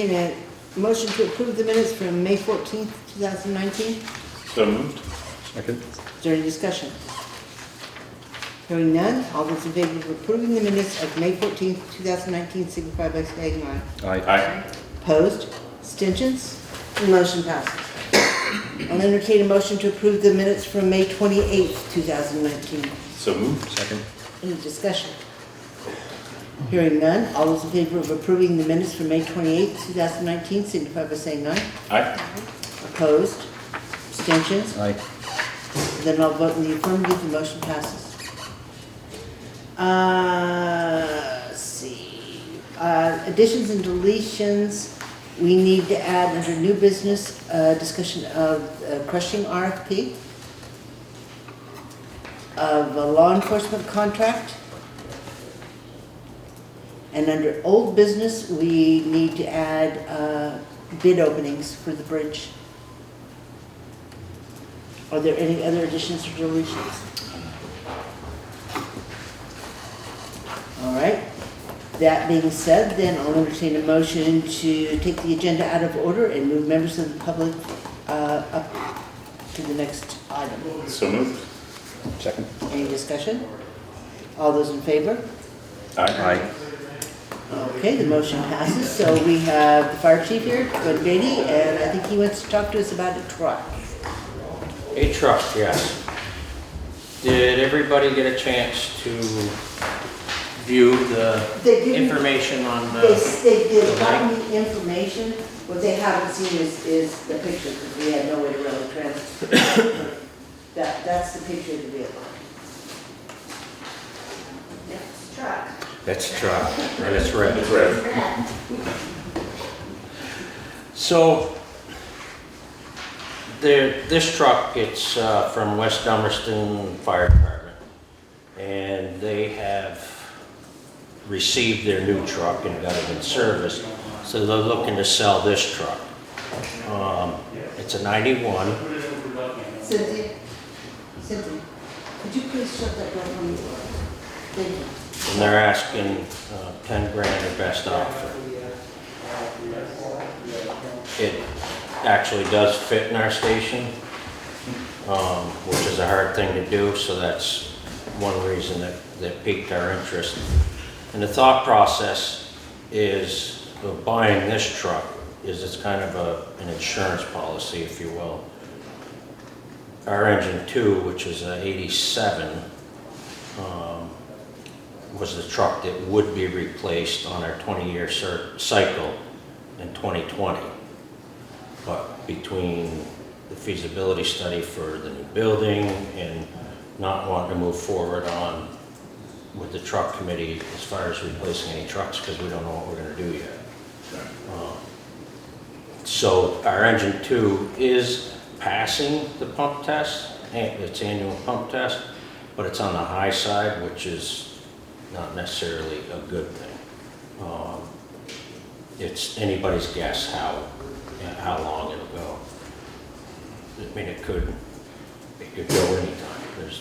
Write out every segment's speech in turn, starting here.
entertain a motion to approve the minutes from May 14th, 2019. So moved. Second. Is there any discussion? Hearing none, all those in favor of approving the minutes of May 14th, 2019 signify by saying aye. Aye. Opposed? Abstentions? The motion passes. I'll entertain a motion to approve the minutes from May 28th, 2019. So moved. Second. Any discussion? Hearing none, all those in favor of approving the minutes from May 28th, 2019 signify by saying aye. Aye. Opposed? Abstentions? Aye. Then I'll vote in the affirmative, the motion passes. Let's see. Additions and deletions, we need to add under new business, discussion of crushing RFP, of a law enforcement contract, and under old business, we need to add bid openings for the bridge. Are there any other additions or deletions? All right. That being said, then I'll entertain a motion to take the agenda out of order and move members of the public up to the next item. So moved. Second. Any discussion? All those in favor? Aye. Okay, the motion passes. So we have the fire chief here, Beattie, and I think he wants to talk to us about a truck. A truck, yes. Did everybody get a chance to view the They didn't- information on They the, did have the information, what they haven't seen is the picture, because we had no way to really transfer. That's the picture of the vehicle. That's the truck. that's a truck, and it's red. It's red. So, this truck, it's from West Dummerston Fire Department, and they have received their new truck and got it in service, so they're looking to sell this truck. It's a 91. Cynthia, could you please shut that door for me? Thank you. And they're asking 10 grand or best offer. It actually does fit in our station, which is a hard thing to do, so that's one reason that piqued our interest. And the thought process is of buying this truck is it's kind of an insurance policy, if you will. Our engine 2, which is an 87, was the truck that would be replaced on our 20-year cycle in 2020. But between the feasibility study for the new building and not wanting to move forward on with the truck committee as far as replacing any trucks, because we don't know what we're going to do yet. So our engine 2 is passing the pump test, its annual pump test, but it's on the high side, which is not necessarily a good thing. It's anybody's guess how long it'll go. I mean, it could go anytime.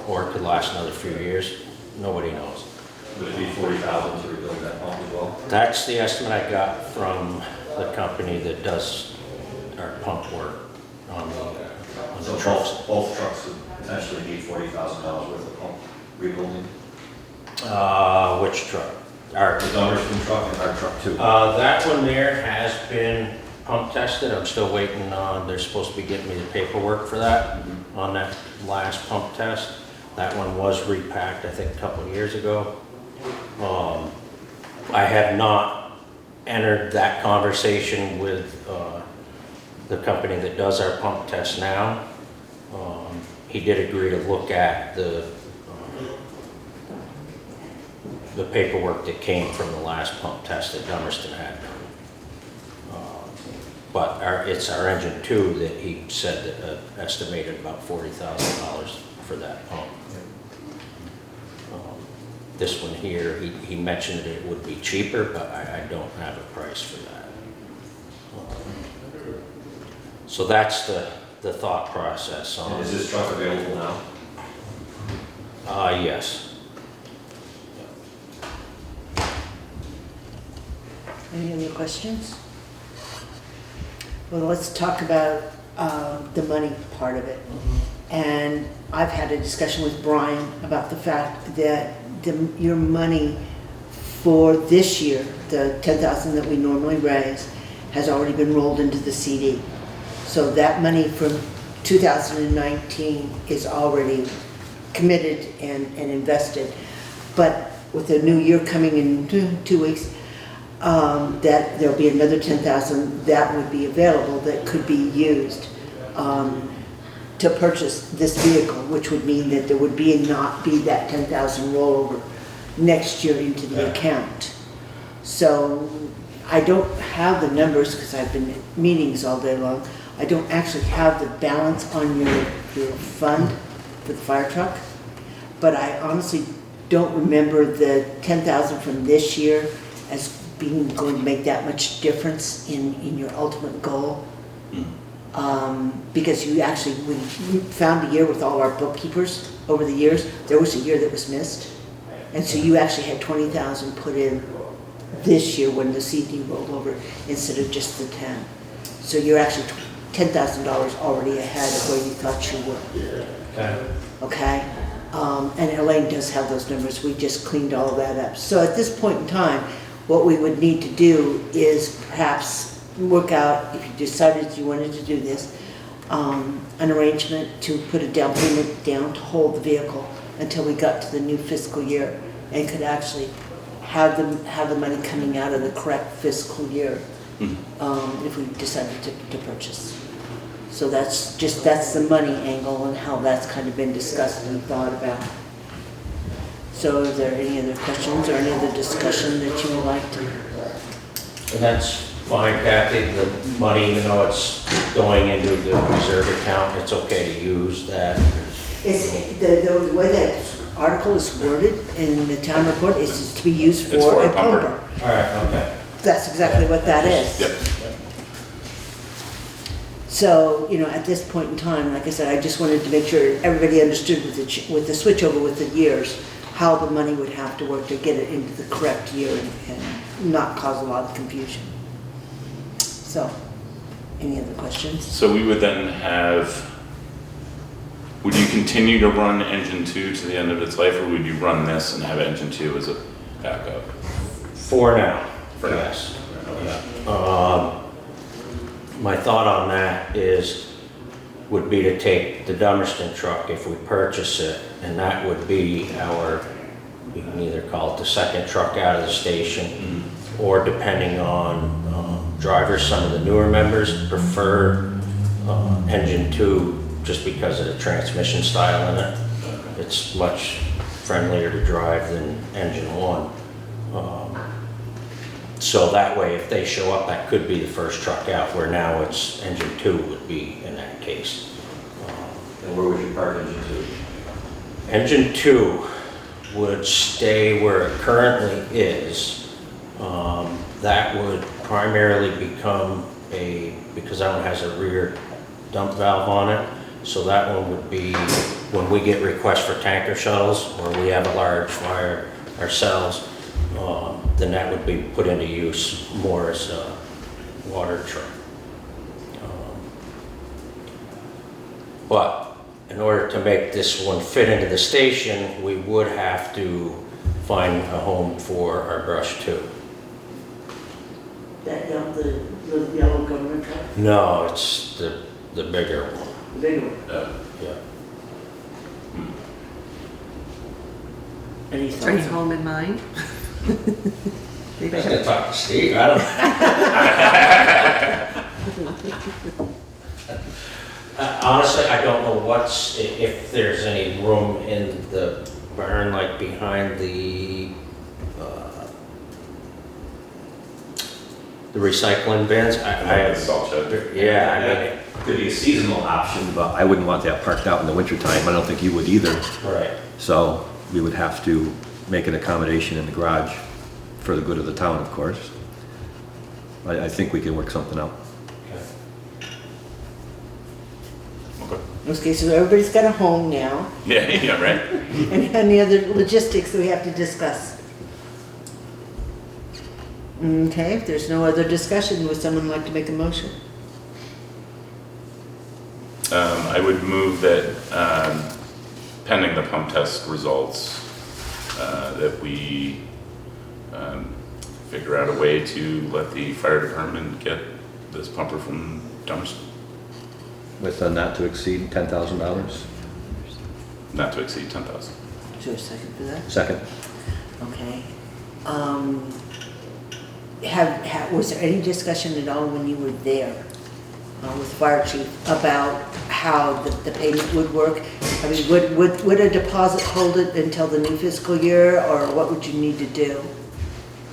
Or it could last another few years. Nobody knows. Would it be 40,000 to rebuild that pump as well? That's the estimate I got from the company that does our pump work on the So trucks. both trucks would potentially need $40,000 worth of pump rebuilding? Which truck? Our The Dummerston truck and our truck too. that one there has been pump tested. I'm still waiting on, they're supposed to be getting me the paperwork for that on that last pump test. That one was repacked, I think, a couple of years ago. I have not entered that conversation with the company that does our pump test now. He did agree to look at the paperwork that came from the last pump test that Dummerston had done. But it's our engine 2 that he said that estimated about $40,000 for that pump. This one here, he mentioned that it would be cheaper, but I don't have a price for that. So that's the thought process on And is this truck available now? Yes. Any other questions? Well, let's talk about the money part of it. And I've had a discussion with Brian about the fact that your money for this year, the 10,000 that we normally raise, has already been rolled into the CD. So that money from 2019 is already committed and invested. But with the new year coming in 2 weeks, that there'll be another 10,000 that would be available that could be used to purchase this vehicle, which would mean that there would not be that 10,000 rollover next year into the account. So I don't have the numbers because I've been at meetings all day long. I don't actually have the balance on your fund for the fire truck, but I honestly don't remember the 10,000 from this year as being going to make that much difference in your ultimate goal. Because we found a year with all our bookkeepers over the years. There was a year that was missed. And so you actually had 20,000 put in this year when the CD rolled over instead of just the 10. So you're actually $10,000 already ahead of where you thought you were. Okay. Okay? And Elaine does have those numbers. We just cleaned all of that up. So at this point in time, what we would need to do is perhaps work out, if you decided you wanted to do this, an arrangement to put a down payment down to hold the vehicle until we got to the new fiscal year and could actually have the money coming out of the correct fiscal year if we decided to purchase. So that's the money angle and how that's kind of been discussed and thought about. So is there any other questions or any other discussion that you would like to? And that's fine, Kathy, the money, even though it's going into the reserve account, it's okay to use that. It's, the way that article is worded in the town report is to be used It's for for a a pumper. pumper. All right, okay. That's exactly what that is. Yep. So, at this point in time, like I said, I just wanted to make sure everybody understood with the switch over with the years, how the money would have to work to get it into the correct year and not cause a lot of confusion. So, any other questions? So we would then would you continue to run engine 2 to the end of its life, or would you run this and have engine 2 as a backup? For now. For now. Yes. My thought on that would be to take the Dummerston truck if we purchase it, and that would be you can either call it the second truck out of the station, or depending on drivers, some of the newer members prefer engine 2 just because of the transmission style in it. It's much friendlier to drive than engine 1. So that way, if they show up, that could be the first truck out, where now it's engine 2 would be in that case. And where would you park engine 2? Engine 2 would stay where it currently is. That would primarily become because that one has a rear dump valve on it, so that one would be, when we get requests for tanker shuttles, or we have a large fire ourselves, then that would be put into use more as a water truck. But in order to make this one fit into the station, we would have to find a home for our brush too. That the yellow government truck? No, it's the bigger one. The big one. Yeah. Any Any thoughts? home in mind? I was gonna talk to Steve, I don't know. Honestly, I don't know if there's any room in the barn, like behind the recycling bins. The salt shed. Yeah, I mean, Could be a seasonal option, but I wouldn't want that parked out in the wintertime. I don't think you would either. right. So we would have to make an accommodation in the garage for the good of the town, of course. I think we can work something out. Okay. Okay, so everybody's got a home now. Yeah, right? And any other logistics that we have to discuss? Okay, if there's no other discussion, would someone like to make a motion? I would move that pending the pump test results, that we figure out a way to let the fire department get this pumper from Townshend, With a not to exceed $10,000? not to exceed 10,000. Is there a second for that? Second. Okay. Was there any discussion at all when you were there with the fire chief about how the payment would work? I mean, would a deposit hold it until the new fiscal year, or what would you need to do?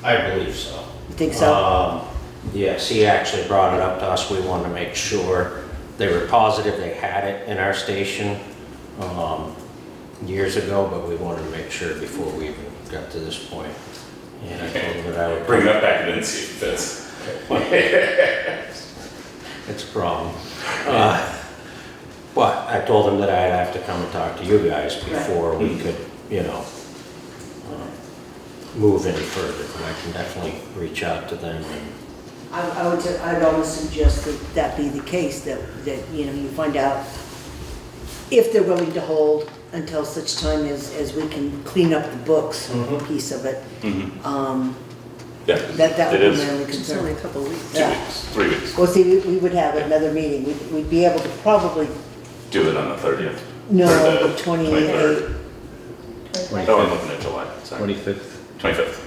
I believe so. You think so? Yes, he actually brought it up to us. We wanted to make sure they were positive they had it in our station years ago, but we wanted to make sure before we even got to this point. And I told him that I would Bring that back and then see if it fits. It's a problem. But I told him that I'd have to come and talk to you guys before we could, move any further. But I can definitely reach out to them and I'd almost suggest that be the case, that you find out if they're willing to hold until such time as we can clean up the books piece of it. Yeah, That would it be is my only It's only a concern. couple of weeks. 2 weeks, 3 weeks. Well, see, we would have another meeting. We'd be able to probably, Do it on the 30th. no, Or the 28th, 23rd. Oh, I'm looking at July, sorry. 25th. 25th.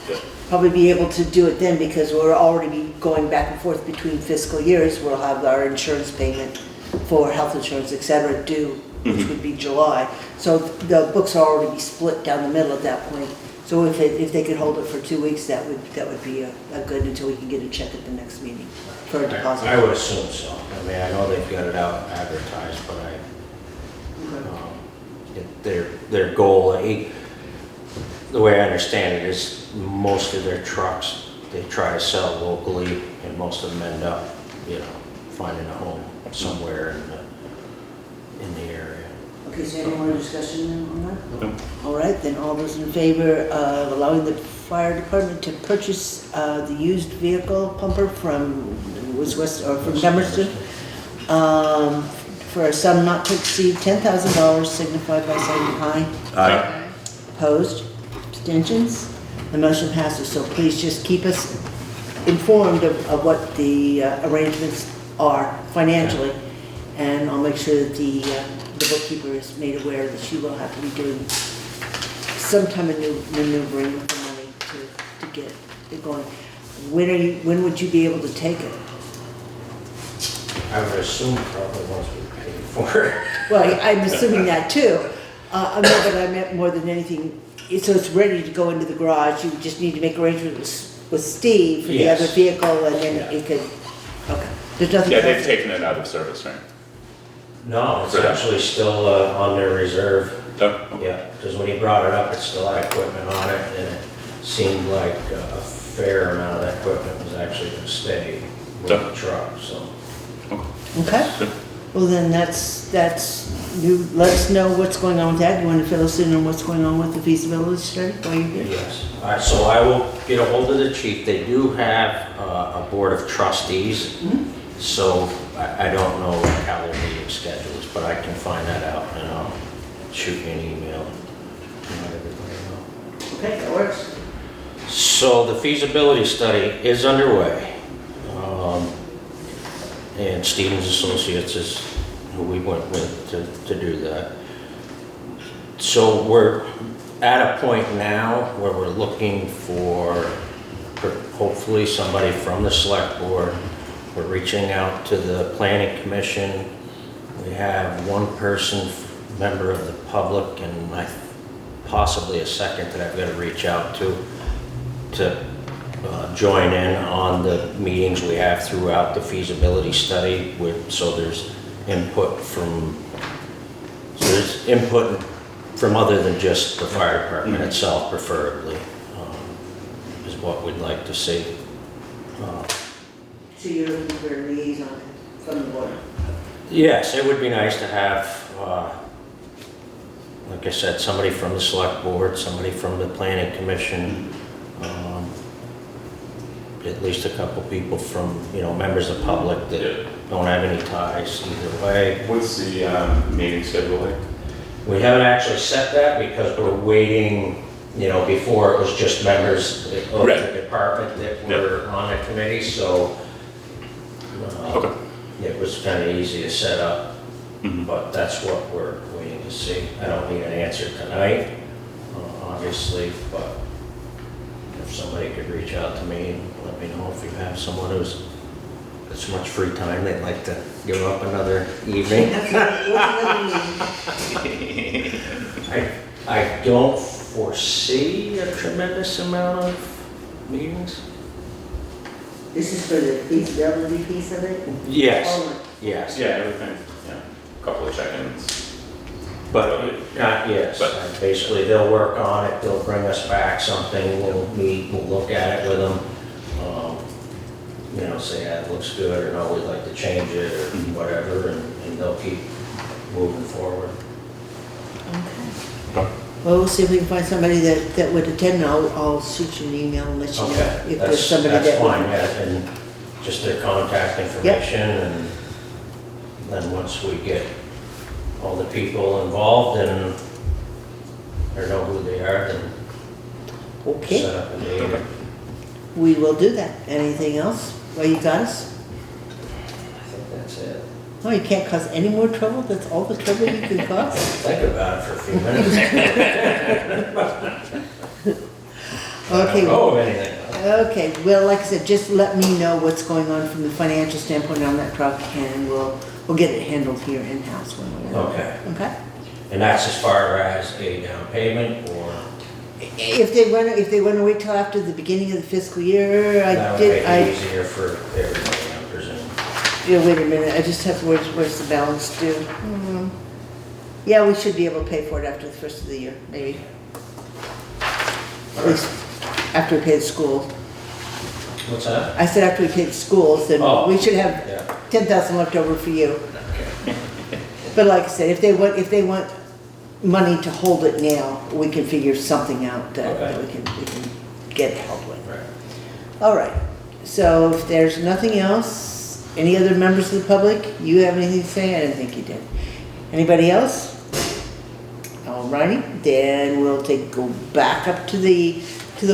Yeah. probably be able to do it then, because we're already going back and forth between fiscal years. We'll have our insurance payment for health insurance, et cetera, due, which would be July. So the books are already split down the middle at that point. So if they could hold it for 2 weeks, that would be a good, until we can get a check at the next meeting for a deposit. I would assume so. I mean, I know they've got it out advertised, but their goal, the way I understand it is most of their trucks, they try to sell locally, and most of them end up, finding a home somewhere in the area. Okay, so any more discussion on that? No. All right, then all those in favor of allowing the fire department to purchase the used vehicle pumper from Dummerston for a sum not to exceed $10,000, signify by saying aye. Aye. Opposed? Abstentions? The motion passes, so please just keep us informed of what the arrangements are financially, and I'll make sure that the bookkeeper is made aware that she will have to be doing some time of maneuvering with the money to get it going. When would you be able to take it? I would assume probably once we pay for it. Well, I'm assuming that too. I know, but I meant more than anything, so it's ready to go into the garage. You just need to make arrangements with Steve for the Yes. other vehicle, and then Yeah. it could, okay. There's nothing. Yeah, they've taken it out of service, right? No, it's For now. actually still on their reserve. Oh, okay. Yeah, because when he brought it up, it still had equipment on it, and it seemed like a fair amount of that equipment was actually going to stay with the truck, so. Okay, well then you let us know what's going on with that. You want to fill us in on what's going on with the feasibility study while you're here? Yes. All right, so I will get a hold of the chief. They do have a board of trustees, so I don't know how their meeting schedule is, but I can find that out, and I'll shoot you an email and let everybody know. Okay, that works. So the feasibility study is underway. And Stevens Associates is who we went with to do that. So we're at a point now where we're looking for hopefully somebody from the select board. We're reaching out to the planning commission. We have one person, member of the public, and possibly a second that I've got to reach out to join in on the meetings we have throughout the feasibility study so there's input from other than just the fire department itself, preferably, is what we'd like to see. So you're looking for a liaison from the board? Yes, it would be nice to have, like I said, somebody from the select board, somebody from the planning commission, at least a couple people from, members of the public that don't have any ties either way. What's the meeting schedule like? We haven't actually set that because we're waiting, before it was just members of Right. the department that were on the committee, so Okay. it was kind of easy to set up, Mhm. but that's what we're waiting to see. I don't need an answer tonight, obviously, but if somebody could reach out to me and let me know if you have someone who's got so much free time they'd like to give up another evening. I don't foresee a tremendous amount of meetings. This is for the feasibility piece of it? Yes, Oh, yes. Yeah, everything, couple of check-ins. But, yes, But- basically they'll work on it, they'll bring us back something, we'll meet, we'll look at it with them. Say, yeah, it looks good, or no, we'd like to change it, or Mhm. whatever, and they'll keep moving forward. Okay. Well, we'll see if we can find somebody that would attend, and I'll shoot you an email and let you know Okay, if there's somebody that's that would. fine, yeah, and just their contact information, and then once we get all the people involved and or know who they are, then Okay, set up a date. we will do that. Anything else? Well, you got us? I think that's it. Oh, you can't cause any more trouble? That's all the trouble you can cause? Think about it for a few minutes. Okay. Oh, anything. Okay, well, like I said, just let me know what's going on from the financial standpoint on that truck, and we'll get it handled here in-house when we're. Okay. Okay? And that's as far as a down payment, or If they want to wait till after the beginning of the fiscal year, that would make it easier for everybody, I presume. Yeah, wait a minute, I just have to, where's the balance due? Yeah, we should be able to pay for it after the first of the year, maybe. At least after we pay the schools. What's that? I said after we pay the schools, then Oh. we should have Yeah. 10,000 left over for you. But like I said, if they want money to hold it now, we can figure something out that Okay. we can get help with. Right. All right, so if there's nothing else, any other members of the public, you have anything to say? I didn't think you did. Anybody else? All righty, then we'll go back up to the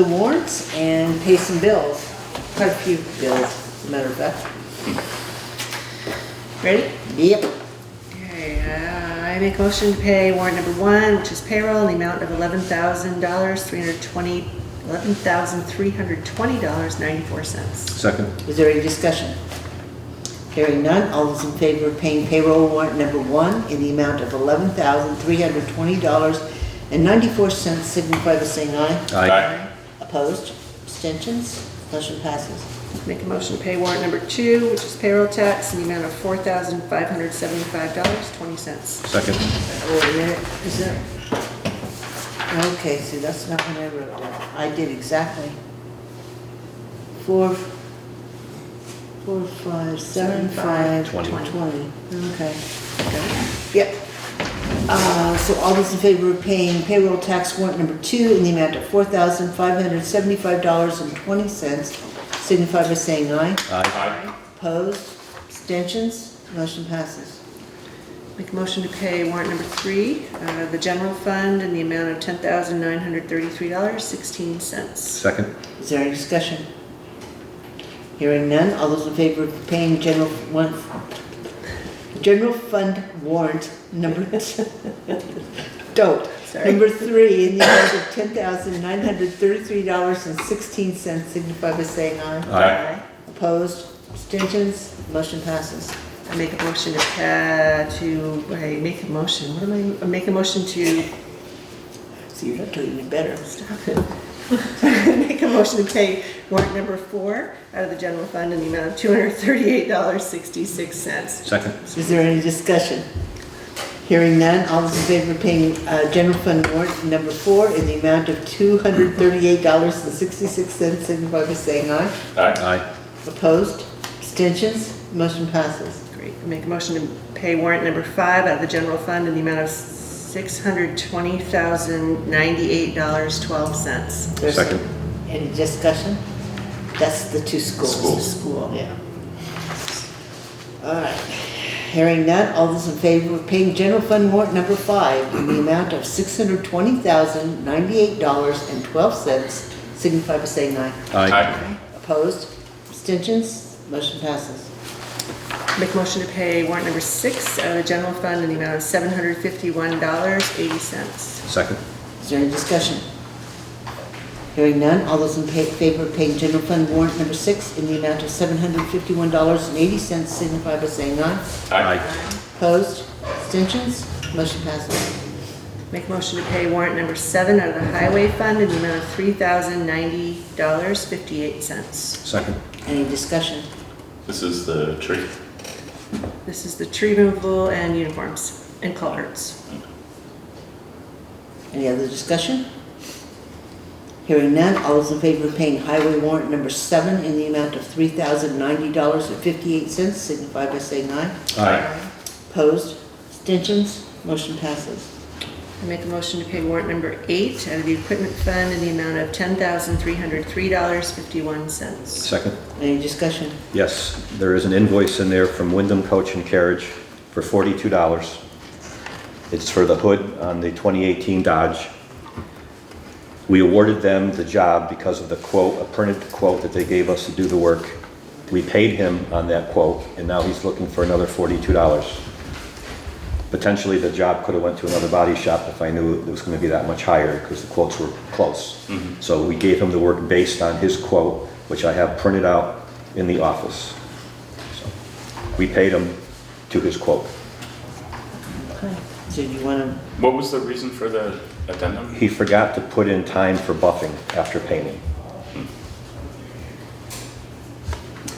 warrants and pay some bills. Quite a few bills, as a matter of fact. Ready? Yep. Okay, I make a motion to pay warrant number 1, which is payroll, in the amount of $11,320.94. Second? Is there any discussion? Hearing none, all those in favor of paying payroll warrant number 1 in the amount of $11,320.94 signify by saying aye. Aye. Opposed? Abstentions? Motion passes. Make a motion to pay warrant number 2, which is payroll tax, in the amount of $4,575.20. Second? Wait a minute, is that? Okay, see, that's not what I wrote down. I did exactly. 4, 5, 7, 5, 20. 20. Okay. Yep. So all those in favor of paying payroll tax warrant number 2 in the amount of $4,575.20 signify by saying aye. Aye. Opposed? Abstentions? Motion passes. Make a motion to pay warrant number 3, the general fund, in the amount of $10,933.16. Second? Is there any discussion? Hearing none, all those in favor of paying general fund warrant number, number 3 in the amount of $10,933.16 signify by saying aye. Aye. Opposed? Abstentions? Motion passes. I make a motion to See, you're not doing any better. stop it. Make a motion to pay warrant number 4 out of the general fund in the amount of $238.66. Second? Is there any discussion? Hearing none, all those in favor of paying general fund warrant number 4 in the amount of $238.66 signify by saying aye. Aye. Aye. Opposed? Abstentions? Motion passes. Great. I make a motion to pay warrant number 5 out of the general fund in the amount of $620,098.12. There's Second. Any discussion? That's the 2 schools. Schools. School, yeah. All right. Hearing none, all those in favor of paying general fund warrant number 5 in the amount of $620,098.12 signify by saying aye. Aye. Opposed? Abstentions? Motion passes. Make a motion to pay warrant number 6 out of the general fund in the amount of $751.80. Second. Is there any discussion? Hearing none, all those in favor of paying general fund warrant number 6 in the amount of $751.80 signify by saying aye. Aye. Opposed? Abstentions? Motion passes. Make a motion to pay warrant number 7 out of the highway fund in the amount of $3,090.58. Second. Any discussion? This is the tree. This is the tree removal and uniforms and culverts. Any other discussion? Hearing none, all those in favor of paying highway warrant number 7 in the amount of $3,090.58 signify by saying aye. Aye. Opposed? Abstentions? Motion passes. I make a motion to pay warrant number 8 out of the equipment fund in the amount of $10,303.51. Second. Any discussion? Yes, there is an invoice in there from Windham Coach and Carriage for $42. It's for the hood on the 2018 Dodge. We awarded them the job because of the quote, a printed quote that they gave us to do the work. We paid him on that quote, and now he's looking for another $42. Potentially, the job could have went to another body shop if I knew it was going to be that much higher, because the quotes were close. So we gave him the work based on his quote, which I have printed out in the office. So we paid him to his quote. Okay. So do you want to, What was the reason for the addendum? He forgot to put in time for buffing after painting.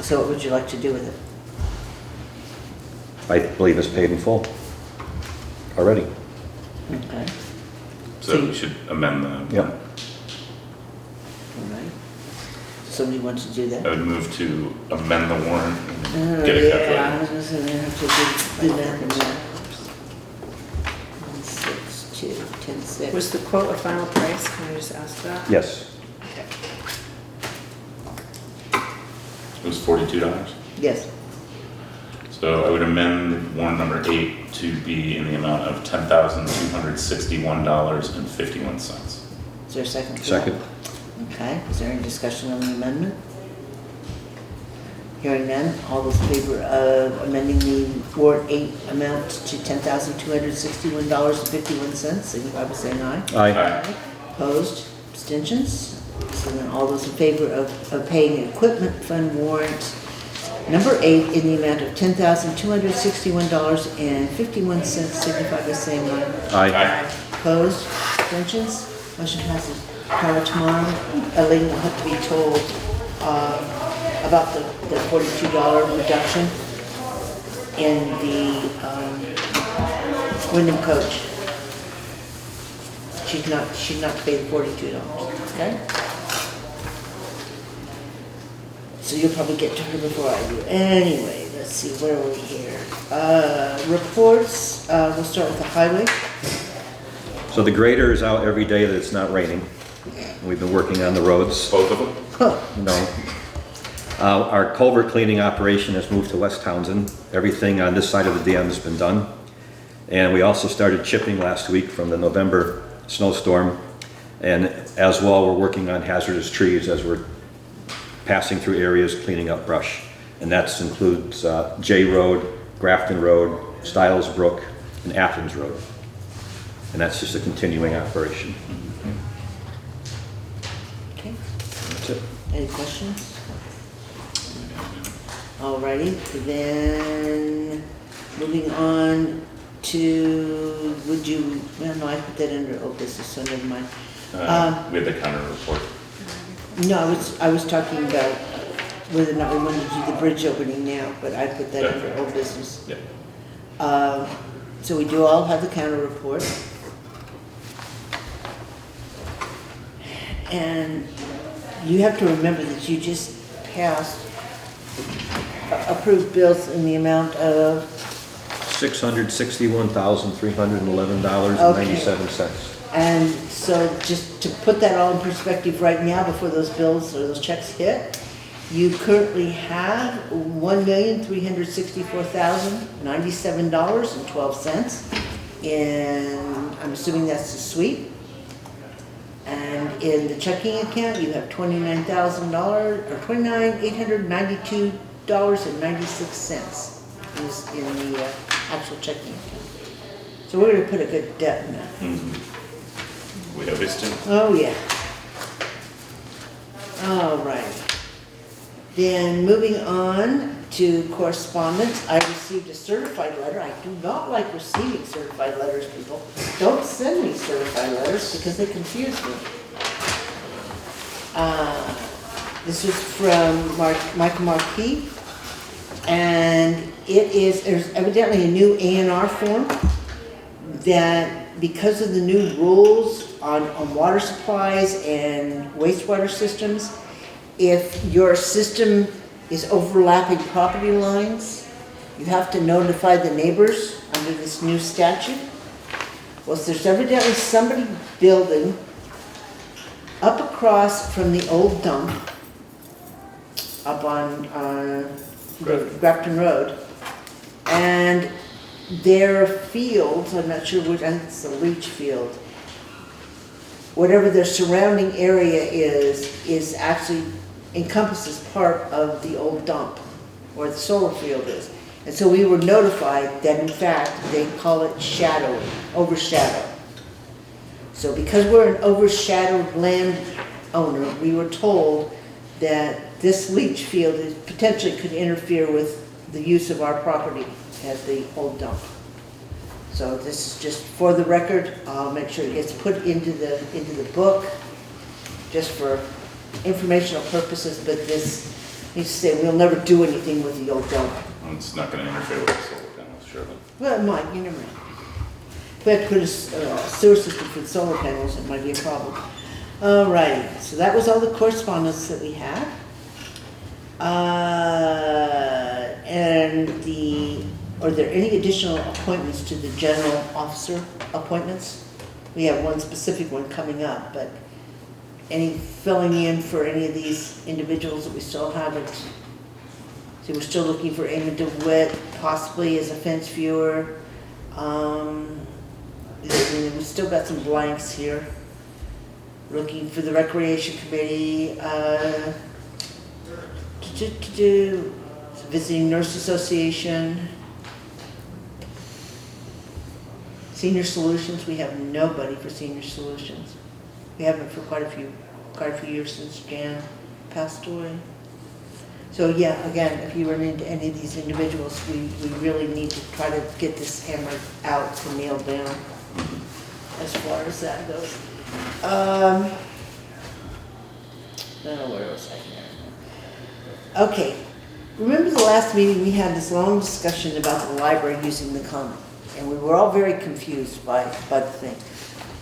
so what would you like to do with it? I believe it's paid in full already. Okay. So we should amend the. Yep. All right. Somebody wants to do that? I would move to amend the warrant and Oh, get it yeah, I calculated. was gonna have to do that in there. 162, 10.6. Was the quote a final price? Can I just ask that? Yes. It was $42. Yes. So I would amend warrant number 8 to be in the amount of $10,261.51. Is there a second for that? Second. Okay, is there any discussion on the amendment? Hearing none, all those in favor of amending the Ward 8 amount to $10,261.51, signify by saying aye. Aye. Opposed, abstentions? So then all those in favor of paying equipment fund warrant number 8 in the amount of $10,261.51, signify by saying aye. Aye. Opposed, abstentions? Motion passes. Power tomorrow, Elaine will have to be told about the $42 reduction in the Windham coach. She's not to pay the $42, okay? So you'll probably get to her before I do. Anyway, let's see, where are we here? Reports, we'll start with the highway. So the grader is out every day that it's not raining. We've been working on the roads. Both of them? No. Our culvert cleaning operation has moved to West Townsend. Everything on this side of the dam has been done. And we also started chipping last week from the November snowstorm. And as well, we're working on hazardous trees as we're passing through areas, cleaning up brush. And that includes J Road, Grafton Road, Stiles Brook, and Athens Road. And that's just a continuing operation. Okay, That's it. any questions? Alrighty, then moving on to, well, no, I put that under old business, so never mind. We had the counter report. No, I was talking about whether or not we wanted to do the bridge opening now, but I put that under old business. Yep. So we do all have the counter report. And you have to remember that you just passed approved bills in the amount of, $661,311.97. and so just to put that all in perspective right now before those bills or those checks hit, You currently have $1,364,097.12 and I'm assuming that's the sweep. And in the checking account, you have $29,000 or $29,892.96 is in the actual checking account. So we're gonna put a good debt in that. We have this too. Oh, yeah. All right. Then moving on to correspondence, I received a certified letter. I do not like receiving certified letters, people. Don't send me certified letters because they confuse me. This is from Michael Marquise, and there's evidently a new A&R form that because of the new rules on water supplies and wastewater systems, if your system is overlapping property lines, you have to notify the neighbors under this new statute. Well, so there's evidently somebody building up across from the old dump, up on Grafton Road, and their fields, I'm not sure which, I think it's the leach field, whatever their surrounding area is actually encompasses part of the old dump, where the solar field is. And so we were notified that in fact, they call it shadowing, overshadow. So because we're an overshadowed land owner, we were told that this leach field potentially could interfere with the use of our property at the old dump. So this is just for the record. I'll make sure it gets put into the book, just for informational purposes, but this needs to say we'll never do anything with the old dump. It's not gonna interfere with the solar panels, surely. Well, it might, you never know. If we had to put a sewer system for the solar panels, it might be a problem. All right, so that was all the correspondence that we had. Are there any additional appointments to the general officer appointments? We have one specific one coming up, but any filling in for any of these individuals that we still haven't? So we're still looking for Amy DeWitt, possibly as a fence viewer. We've still got some blanks here. Looking for the recreation committee, visiting nurse association, senior solutions. We have nobody for senior solutions. We haven't for quite a few years since Jan passed away. So yeah, again, if you run into any of these individuals, we really need to try to get this hammered out and nailed down as far as that goes. Where was I here? Okay, remember the last meeting we had this long discussion about the library using the common, and we were all very confused by the thing.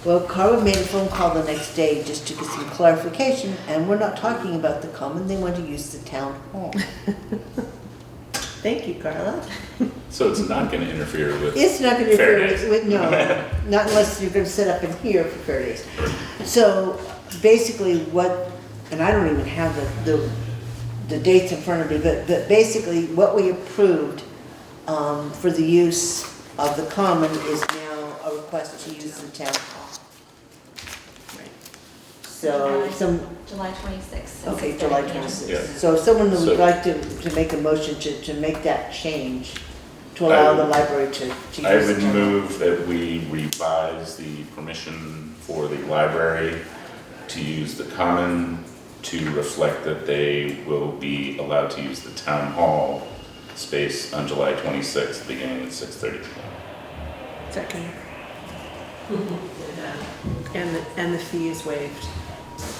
Well, Carla made a phone call the next day just to get some clarification, and we're not talking about the common, they want to use the town hall. Thank you, Carla. So it's not gonna interfere with. It's not going to Fair interfere days. with, no, not unless you're going to set up in here for fair days. So basically what, and I don't even have the dates in front of me, but basically what we approved for the use of the common is now a request to use the town hall. So July 26th. Okay, July 26th. Yeah. So if someone So- would like to make a motion to make that change, to allow the library to use I the would town hall. move that we revise the permission for the library to use the common to reflect that they will be allowed to use the town hall space on July 26th, beginning at 6:30. Second. And the fee is waived.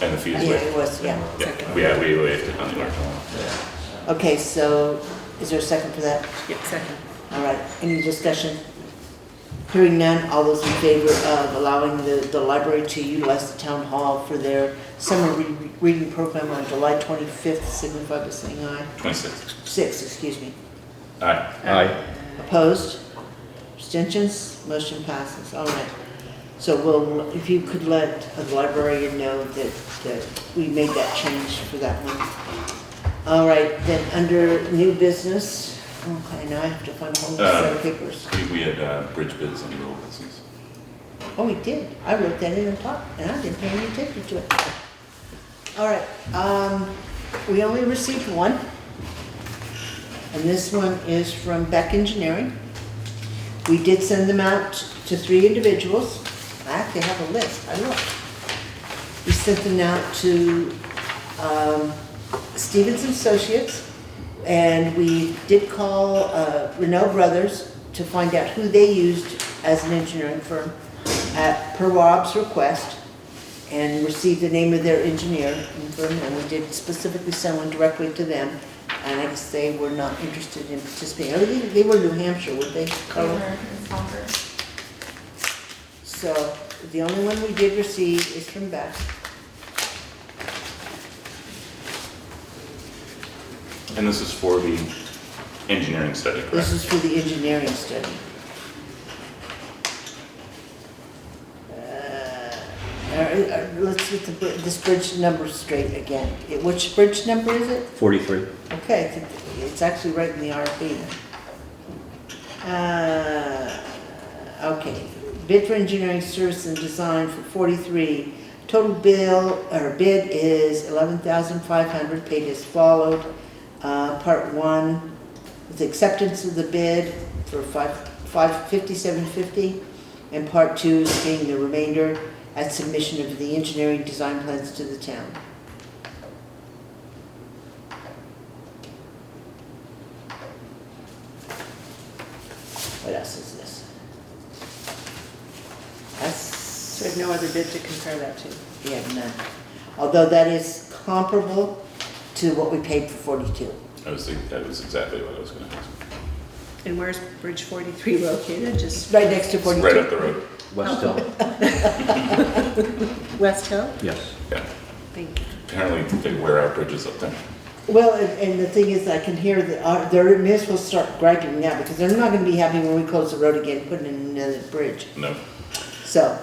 And the fee is Yeah, waived. it was, yeah. Yeah, we waived it on the original. Okay, so is there a second for that? Yep, second. All right, any discussion? Hearing none, all those in favor of allowing the library to utilize the town hall for their summer reading program on July 25th, signify by saying aye. 26th. 6, excuse me. Aye. Aye. Opposed? Abstentions? Motion passes. All right. So if you could let the librarian know that we made that change for that one. All right, then under new business, okay, now I have to find a whole set of papers. We had bridge bids on the old business. Oh, we did. I wrote that in the top, and I didn't pay any attention to it. All right, we only received one. And this one is from Beck Engineering. We did send them out to 3 individuals. I actually have a list, I looked. We sent them out to Stevens Associates, and we did call Renault Brothers to find out who they used as an engineering firm per Rob's request, and received the name of their engineer firm, and we did specifically send one directly to them, and I guess they were not interested in participating. Oh, they were New Hampshire, would they? So the only one we did receive is from Beck. And this is for the engineering study, correct? This is for the engineering study. Let's get this bridge number straight again. Which bridge number is it? 43. Okay, it's actually right in the RFP. Okay, bid for engineering service and design for 43. Total bid is $11,500, paid as followed. Part 1, with acceptance of the bid for $57.50, and Part 2 is paying the remainder at submission of the engineering design plans to the town. What else is this? So we have no other bid to compare that to. We have none. Although that is comparable to what we paid for 42. That was exactly what I was gonna ask. And where's Bridge 43 located? Just Right next to It's 42. right up the road. West Hill? West Hill? Yes. Yeah. Thank you. Apparently they wear out bridges up there. Well, and the thing is, I can hear that they may as well start griping now, because they're not gonna be happy when we close the road again, putting in another bridge. No. So,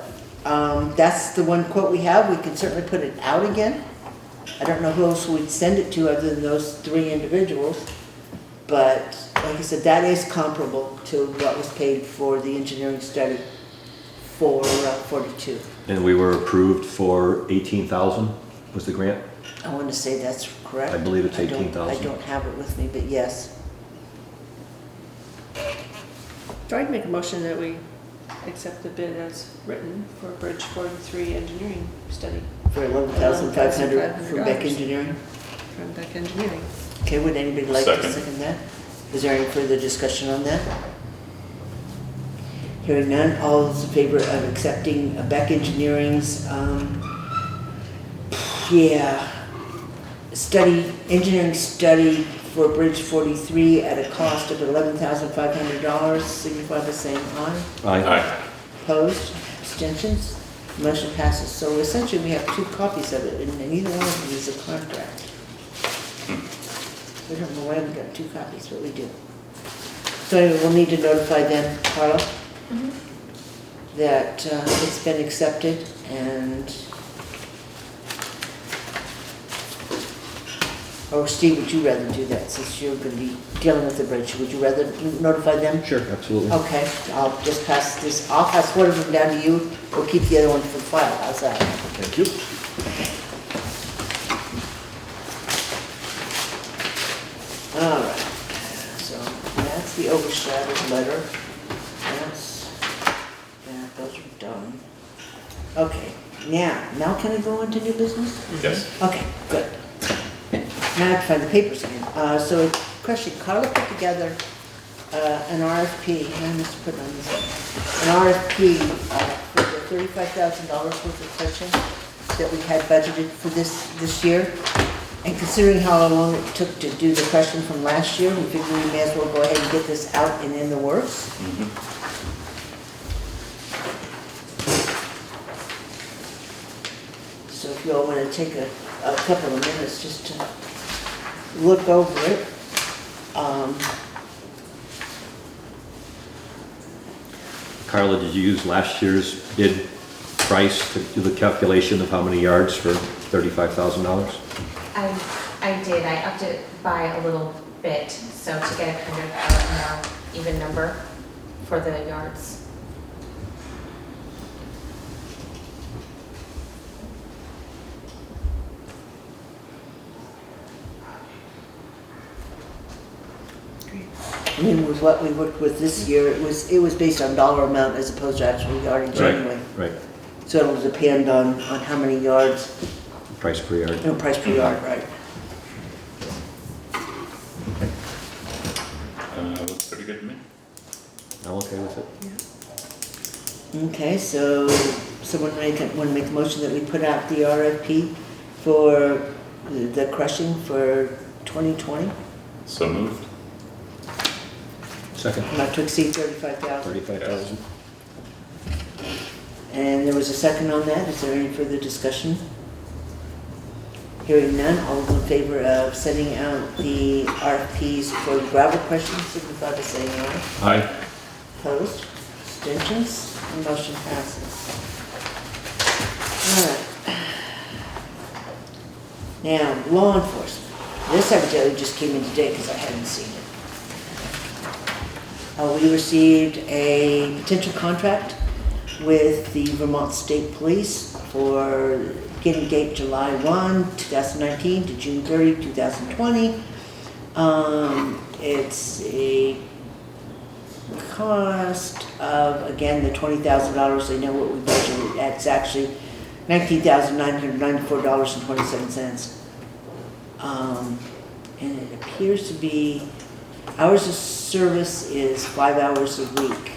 that's the one quote we have. We can certainly put it out again. I don't know who else we'd send it to other than those 3 individuals. But like I said, that is comparable to what was paid for the engineering study for 42. And we were approved for 18,000 was the grant? I want to say that's correct. I believe it's I don't- 18,000. I don't have it with me, but yes. So I'd make a motion that we accept the bid as written for Bridge 43 engineering study For $11,500 from Beck $11,500. Engineering. from Beck Engineering. Okay, would anybody like to Second. second that? Is there any further discussion on that? Hearing none, all those in favor of accepting Beck Engineering's, engineering study for Bridge 43 at a cost of $11,500, signify by saying aye. Aye. Opposed, abstentions, motion passes. So essentially, we have 2 copies of it, and neither one of them is a contract. We don't know why we got 2 copies, but we do. So anyway, we'll need to notify them, Carla, that it's been accepted, and, or Steve, would you rather do that, since you're gonna be dealing with the bridge? Would you rather notify them? Sure, absolutely. Okay, I'll just pass this, I'll pass one of them down to you, we'll keep the other one for the file, how's that? Thank you. All right, so that's the overshadowed letter. Those are done. Okay, now can I go into new business? Yes. Okay, good. Now I have to find the papers again. So, question, Carla put together an RFP, and I must put on this, an RFP for the $35,000 worth of searching that we had budgeted for this year. And considering how long it took to do the question from last year, we figured we may as well go ahead and get this out and in the works. So if you all want to take a couple of minutes just to look over it. Carla, did you use last year's bid price to do the calculation of how many yards for $35,000? I did, I upped it by a little bit, so to get a kind of more even number for the yards. I mean, with what we worked with this year, it was based on dollar amount as opposed to actual yardage anyway. Right, So it'll depend on how many yards, price per yard. price per yard, right? Looks pretty good to me. I'm okay with it. Okay, so someone want to make a motion that we put out the RFP for the crushing for 2020, So moved. Second, not to exceed 35,000. 35,000. And there was a second on that. Is there any further discussion? Hearing none, all those in favor of sending out the RFPs for the gravel crushing, signify by saying aye. Aye. Opposed? Abstentions? The motion passes. All right. Now, law enforcement. This evidently just came in today because I hadn't seen it. We received a potential contract with the Vermont State Police for beginning date July 1, 2019 to June 30, 2020. It's a cost of, again, the $20,000. They know what we budgeted. It's actually $19,994.27. And it appears to be, hours of service is 5 hours a week.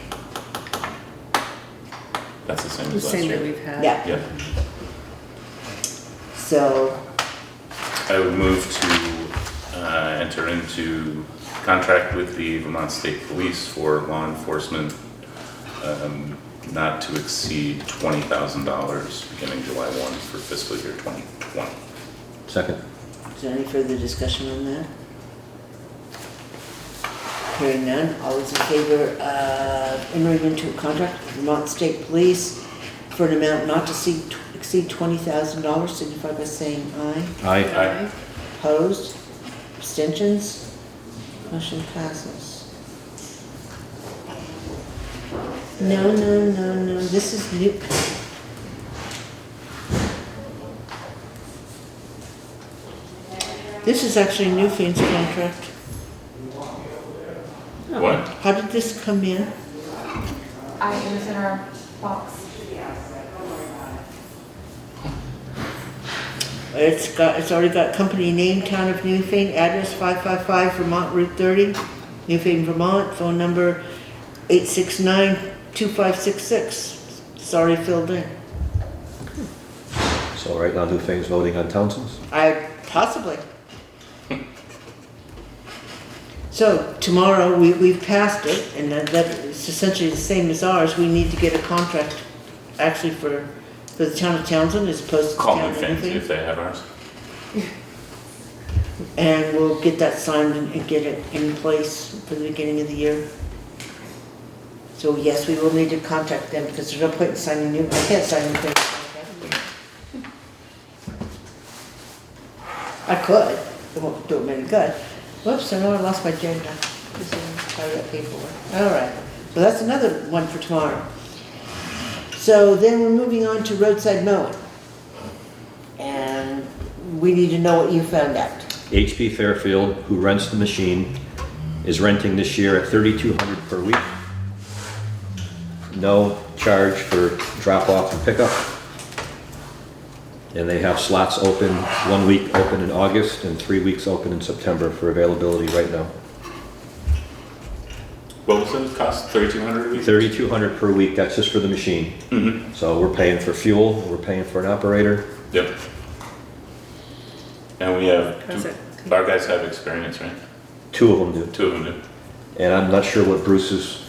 That's the same The as last same that year. we've had. Yeah, Yeah. so, I would move to enter into contract with the Vermont State Police for law enforcement not to exceed $20,000 beginning July 1 for fiscal year 2020. Second. is there any further discussion on that? Hearing none, all those in favor of entering into a contract with Vermont State Police for an amount not to exceed $20,000, signify by saying aye. Aye. Aye. Opposed? Abstentions? Motion passes. No, this is new. This is actually Newfiend's contract. What? How did this come in? It was in our box. It's already got company name, town of Newfane, address 555 Vermont Route 30, Newfane, Vermont, phone number 869-2566. It's already filled in. So right now, Newfane's voting on Townsend's? Possibly. So tomorrow, we've passed it, and that is essentially the same as ours. We need to get a contract actually for the town of Townsend as opposed to the Call town me of fancy Newfane. if they have ours. And we'll get that signed and get it in place for the beginning of the year. So yes, we will need to contact them because there's no point in signing new, I can't sign anything. I could, it won't do them any good. Whoops, I know I lost my agenda. This is part of that paperwork. All right, so that's another one for tomorrow. So then we're moving on to roadside mowing. And we need to know what you found out. HP Fairfield, who rents the machine, is renting this year at $3,200 per week. No charge for drop-off and pickup. And they have slots open, 1 week open in August and 3 weeks open in September for availability right now. What was it cost? $3,200 a week? $3,200 per week, that's just for the machine. Mm-hmm. So we're paying for fuel, we're paying for an operator. Yep. And we have, How's it? our guys have experience, right? 2 of them do. 2 of them do. And I'm not sure what Bruce's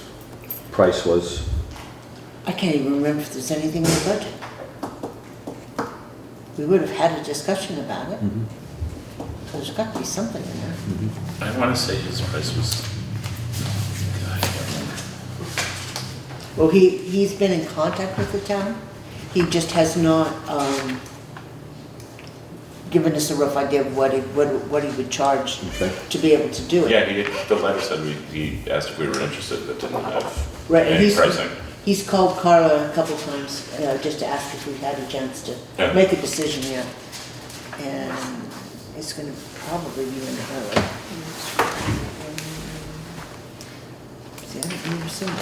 price was. I can't even remember if there's anything in the budget. We would have had a discussion about it. So there's got to be something in there. I want to say his price was, Well, he's been in contact with the town. He just has not, given us a rough idea of what he would charge Okay. to be able to do it. Yeah, the letter said he asked if we were interested, but didn't have Right, and any pricing. he's called Carla a couple times, just to ask if we've had a chance to Yeah. make a decision yet. And it's gonna probably be in a hurry. See, I've never seen it.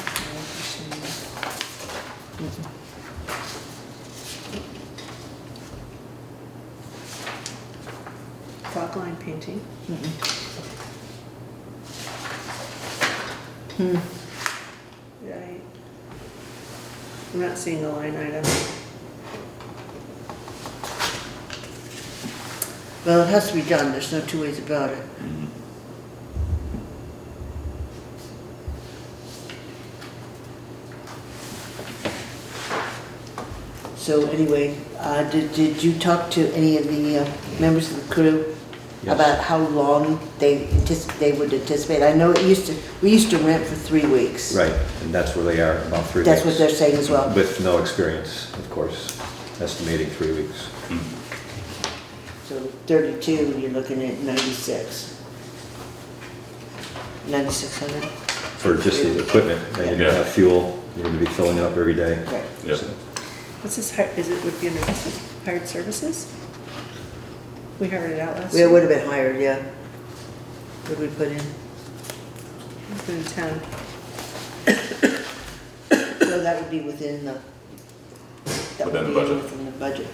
Mhm. Fog line painting. Right. I'm not seeing a line item. Well, it has to be done, there's no two ways about it. So anyway, did you talk to any of the members of the crew Yes. about how long they would anticipate? I know we used to rent for 3 weeks. Right, and that's where they are, about 3 weeks. That's what they're saying as well. With no experience, of course, estimating 3 weeks. So 32, you're looking at 96. 9,600? For just the equipment, they didn't Yeah. have fuel, they're gonna be filling it up every day. Right. Yep. So, What's this, would be under hired services? We hired it out last It year. would have been hired, yeah. What did we put in? It's been in town. So that would be within the. that would Within the be budget. Within the budget.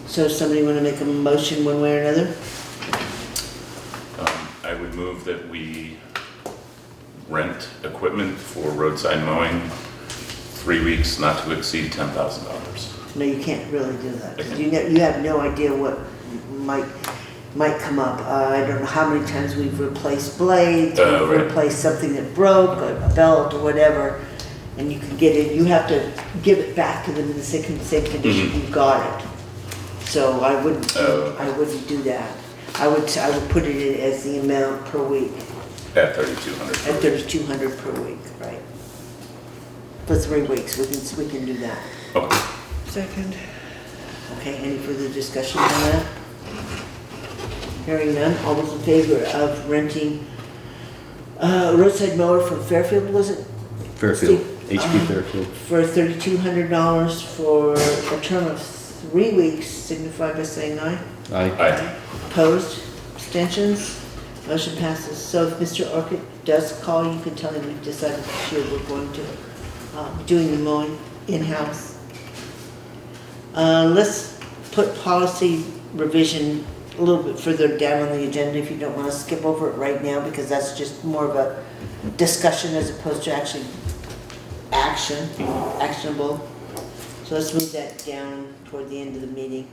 So somebody want to make a motion one way or another? I would move that we rent equipment for roadside mowing, 3 weeks, not to exceed $10,000. No, you can't really do that. 'Cause you have no idea what might come up. I don't know how many times we've replaced blades, we've Right. replaced something that broke, a belt or whatever, and you can get it, you have to give it back to them in the same condition you got it. So I wouldn't do that. I would put it in as the amount per week, At $3,200. at 3,200 per week, right? For 3 weeks, we can do that. Okay. Second. Okay, any further discussion on that? Hearing none, all those in favor of renting roadside mower from Fairfield, was it? Fairfield, HP Fairfield. For $3,200 for a term of 3 weeks, signify by saying aye. Aye. Aye. Opposed, abstentions, motion passes. So if Mr. Orchid does call, you can tell him we've decided this year we're going to doing the mowing in-house. Let's put policy revision a little bit further down on the agenda if you don't want to skip over it right now, because that's just more of a discussion as opposed to actually actionable. So let's move that down toward the end of the meeting.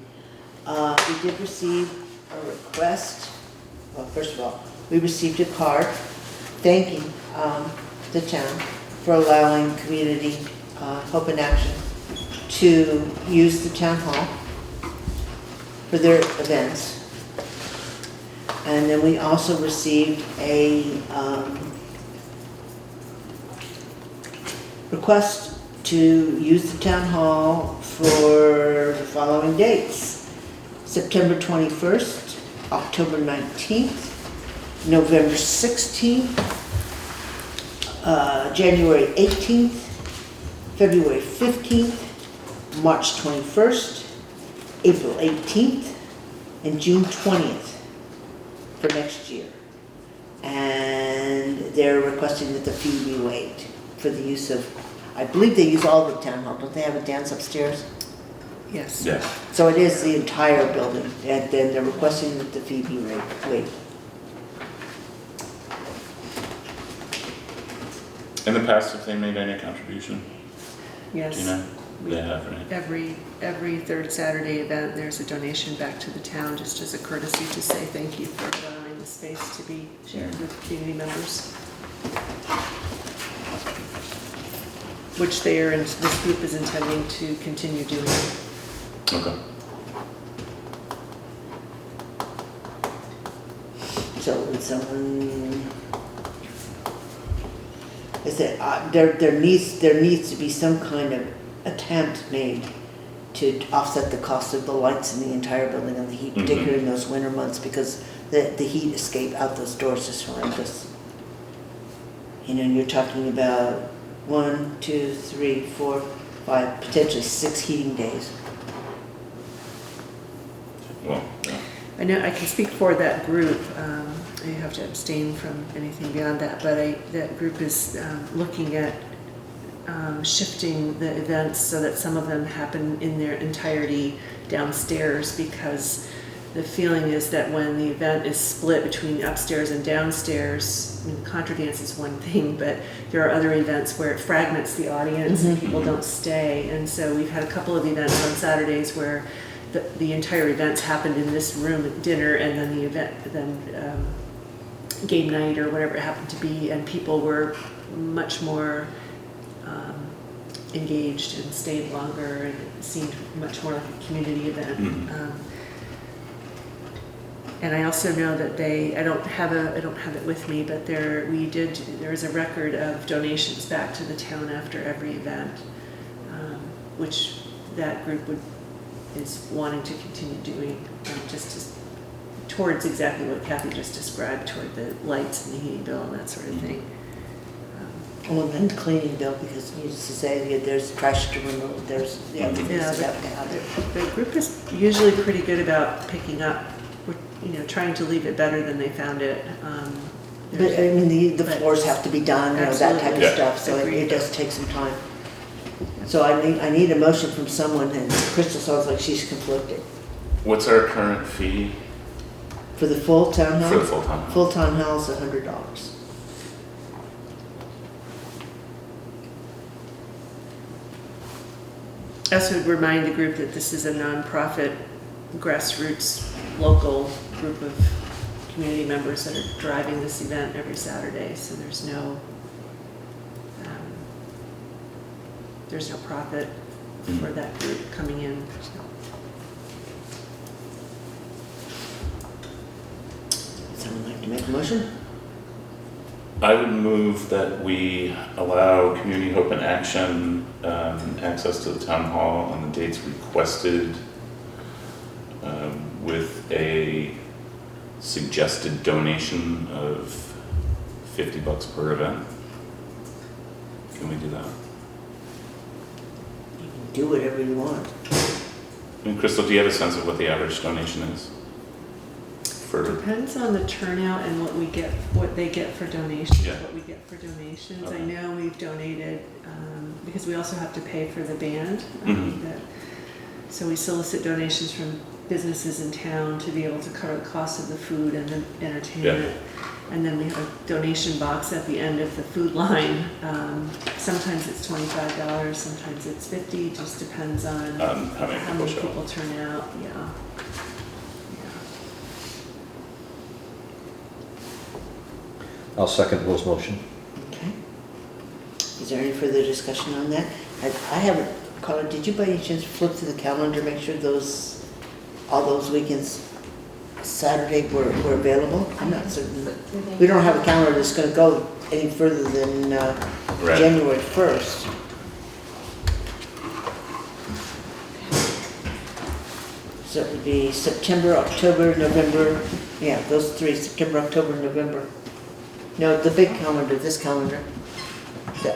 We did receive a request, well, first of all, we received a card thanking the town for allowing Community Hope in Action to use the town hall for their events. And then we also received a request to use the town hall for the following dates: September 21st, October 19th, November 16th, January 18th, February 15th, March 21st, April 18th, and June 20th for next year. And they're requesting that the fee be waived for the use of, I believe they use all the town hall, don't they have a dance upstairs? Yes. Yeah. So it is the entire building, and then they're requesting that the fee be waived. In the past, have they made any contribution? Yes. Do you know? We- They have, right? Every third Saturday event, there's a donation back to the town, just as a courtesy to say thank you for allowing the space to be shared with community members. Which this group is intending to continue doing. Okay. So would someone, I said, there needs to be some kind of attempt made to offset the cost of the lights in the entire building and the heat, Mhm. particularly in those winter months, because the heat escape out those doors is horrendous. You know, and you're talking about 1, 2, 3, 4, 5, potentially 6 heating days. Well, yeah. I know I can speak for that group. I have to abstain from anything beyond that, but that group is looking at shifting the events so that some of them happen in their entirety downstairs, because the feeling is that when the event is split between upstairs and downstairs, I mean, contra dance is one thing, but there are other events where it fragments the audience and people don't stay. And so we've had a couple of events on Saturdays where the entire events happened in this room at dinner, and then the event, game night or whatever it happened to be, and people were much more engaged and stayed longer, and it seemed much more like a community event. And I also know that I don't have it with me, but there is a record of donations back to the town after every event, which that group is wanting to continue doing, towards exactly what Kathy just described, toward the lights and the heating bill and that sort of thing. Well, and then the cleaning bill, because needless to say, there's trash to remove, there's the other things that have to happen. The group is usually pretty good about picking up, trying to leave it better than they found it. But I mean, the floors have to be done, that type of Absolutely. stuff, so it Agreed. does take some time. So I need a motion from someone, and Crystal sounds like she's conflicted. What's our current fee For the full town hall? for the full-time? Full town hall is $100. I also would remind the group that this is a nonprofit, grassroots, local group of community members that are driving this event every Saturday, so there's no profit for that group coming in. Someone like to make a motion? I would move that we allow Community Hope and Action access to the town hall on the dates requested, with a suggested donation of $50 per event. Can we do that? You can do whatever you want. And Crystal, do you have a sense of what the average donation is? Depends on the turnout and what they get for donations, Yeah. what we get for donations. I Okay. know we've donated, because we also have to pay for the band. So we solicit donations from businesses in town to be able to cover the cost of the food and the entertainment. And then we have a donation box at the end of the food line. Sometimes it's $25, sometimes it's $50, just depends on How many people show people up? turn out, yeah. I'll second Will's motion. Okay. Is there any further discussion on that? I haven't, Carla, did you by any chance flip through the calendar, make sure all those weekends, Saturday were available? I'm not certain. We don't have a calendar that's gonna go any further than Right. January 1st. So it would be September, October, November, yeah, those three, September, October, November. No, the big calendar, this calendar.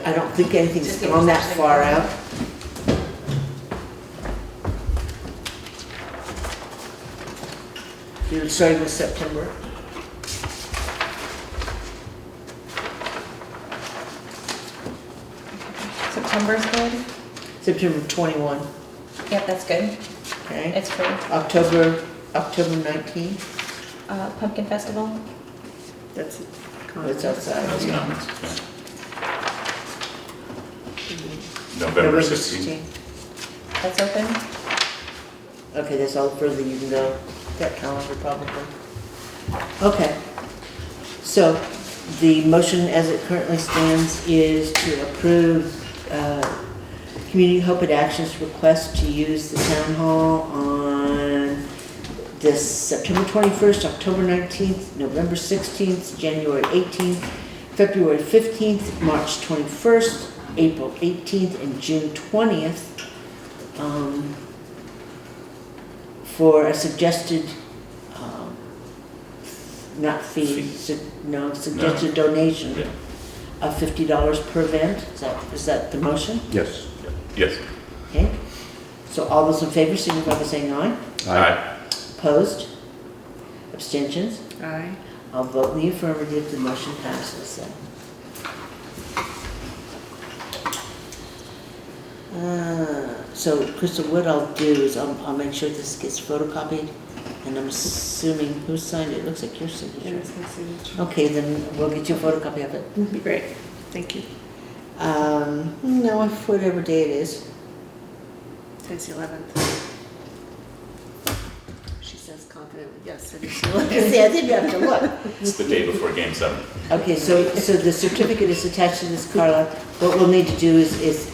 I don't think anything's Just give gone us that something. far out. You're starting with September. September's good? September 21, Yep, that's good. okay? It's free. October 19th, Pumpkin Festival? That's it. it's outside. That's yeah. comments, yeah. November 16th. That's open? Okay, that's all further you can go, that calendar probably. Okay, so the motion as it currently stands is to approve Community Hope and Action's request to use the town hall on this September 21st, October 19th, November 16th, January 18th, February 15th, March 21st, April 18th, and June 20th. for a suggested, not fee, suggested donation Yeah. of $50 per event. Is that the motion? Yes. Yes. Okay. So all those in favor, signify by saying aye. Aye. Opposed? Abstentions? Aye. I'll vote in the affirmative, the motion passes then. So Crystal, what I'll do is I'll make sure this gets photocopied, and I'm assuming, who signed it? It looks like your And signature. it's my signature. Okay, then we'll get you a photocopy of it. Be great. Thank you. No, whatever day it is. Today's the 11th. She says confidently, yes, it is the 11th. See, I didn't have to look. It's the day before Game 7. Okay, so the certificate is attached to this, Carla. What we'll need to do is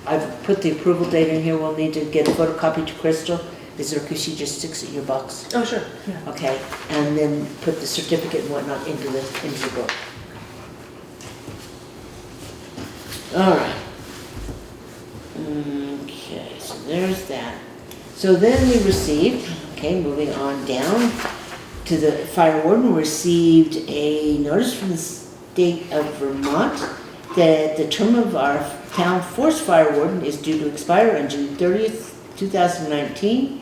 I've put the approval date in here. We'll need to get a photocopy to Crystal. Is there, because she just sticks it in your box? Oh, sure, yeah. Okay, and then put the certificate and whatnot into the book. All right. Okay, so there's that. So then we received, okay, moving on down to the fire warden, received a notice from the state of Vermont that the term of our town forest fire warden is due to expire on June 30th, 2019.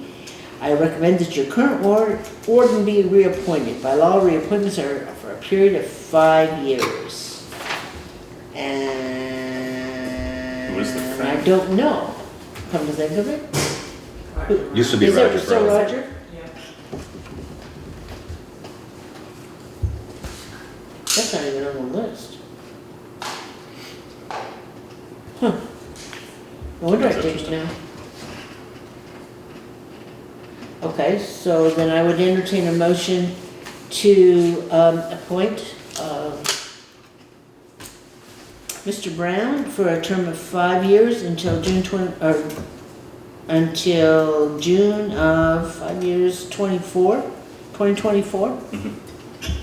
I recommend that your current warden be reappointed. By law, reappointments are for a period of 5 years. And Who is the I friend? don't know, come to think of it. Used to be Is Roger it still Brown. Roger? That's not even on the list. Huh. I wonder if That's I did now. Okay, so then I would entertain a motion to appoint Mr. Brown for a term of 5 years until until June of 5 years, 2024.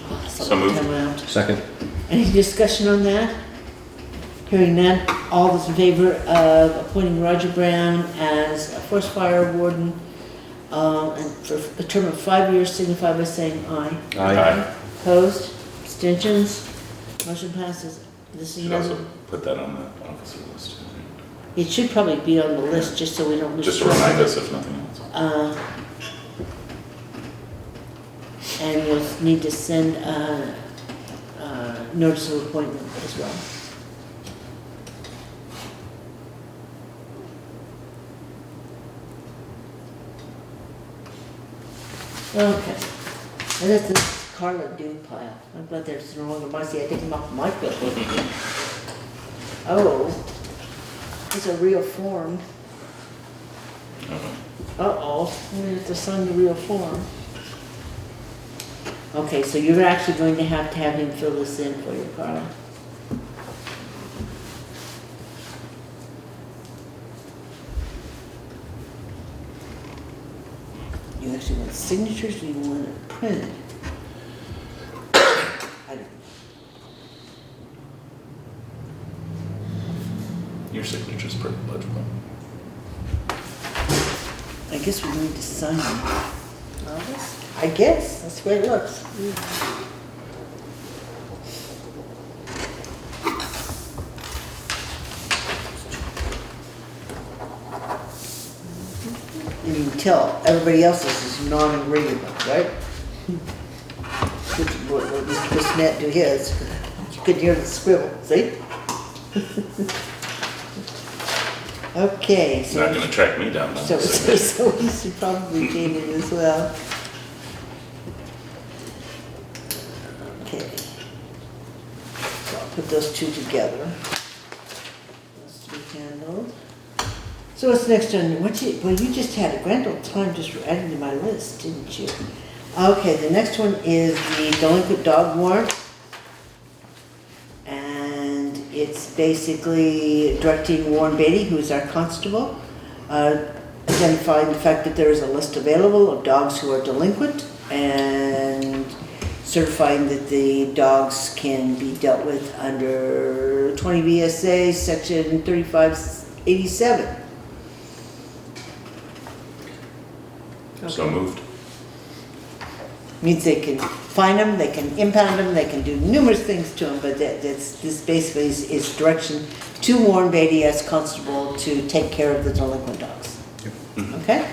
That's a So long moved. time out. Second. Any discussion on that? Hearing none, all those in favor of appointing Roger Brown as a forest fire warden and for a term of 5 years, signify by saying aye. Aye. Opposed? Abstentions? Motion passes. This is Should also another, put that on the officer list. it should probably be on the list, just so we don't lose Just to track. remind us if nothing else. And you'll need to send notice of appointment as well. Okay, and that's the Carla Dune pile. I'm glad there's no longer my seat. I take them off my foot. Oh, it's a real form. Uh-oh, we have to sign the real form. Okay, so you're actually going to have him fill this in for you, Carla. You actually want signatures or you want it printed? I don't, Your signature's pretty legible. I guess we need to sign them. I guess, that's the way it looks. And you can tell everybody else's is non-readable, right? What Mr. Bissonnette do his, you could hear the scribble, see? Okay, It's so. not gonna track me down. then. So we should probably change it as well. Okay. So I'll put those two together. Those to be handled. So what's next on, well, you just had a grand old time just adding to my list, didn't you? Okay, the next one is the delinquent dog warrant. And it's basically directing Warren Beattie, who's our constable, identifying the fact that there is a list available of dogs who are delinquent and certifying that the dogs can be dealt with under 20 VSA section 3587. So Okay. moved. Means they can fine them, they can impound them, they can do numerous things to them, but this basically is direction to Warren Beattie as constable to take care of the delinquent dogs. Mhm. Okay?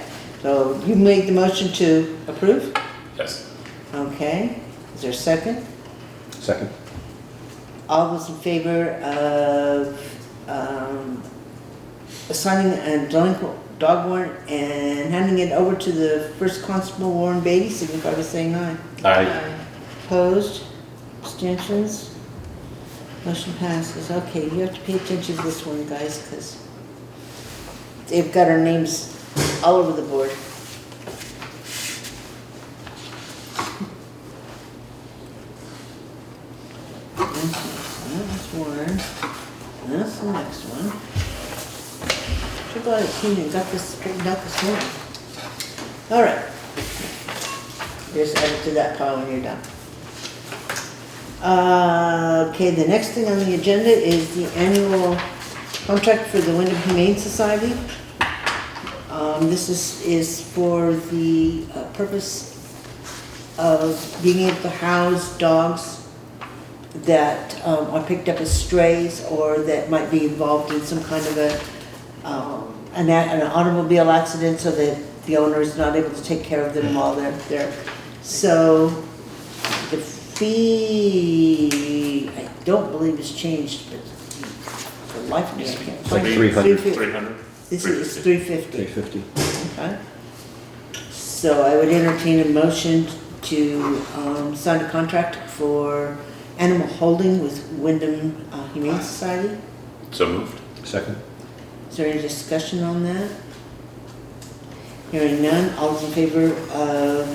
So you made the motion to approve? Yes. Okay. Is there a second? Second. All those in favor of assigning a delinquent dog warrant and handing it over to the first constable, Warren Beattie, signify by saying aye. Aye. Opposed? Abstentions? Motion passes. Okay, you have to pay attention to this one, guys, because they've got our names all over the board. That's one. That's the next one. Too glad I came and got this straightened out this morning. All right. Just add it to that pile when you're done. Okay, the next thing on the agenda is the annual contract for the Windham Humane Society. This is for the purpose of being able to house dogs that are picked up as strays or that might be involved in some kind of an automobile accident so that the owner is not able to take care of them while they're there. So the fee, I don't believe has changed, but for life of me, I can't It's like find it. 300. 300? This is $350. 350. Okay. So I would entertain a motion to sign a contract for animal holding with Windham Humane Society. So moved. Second. Is there any discussion on that? Hearing none, all those in favor of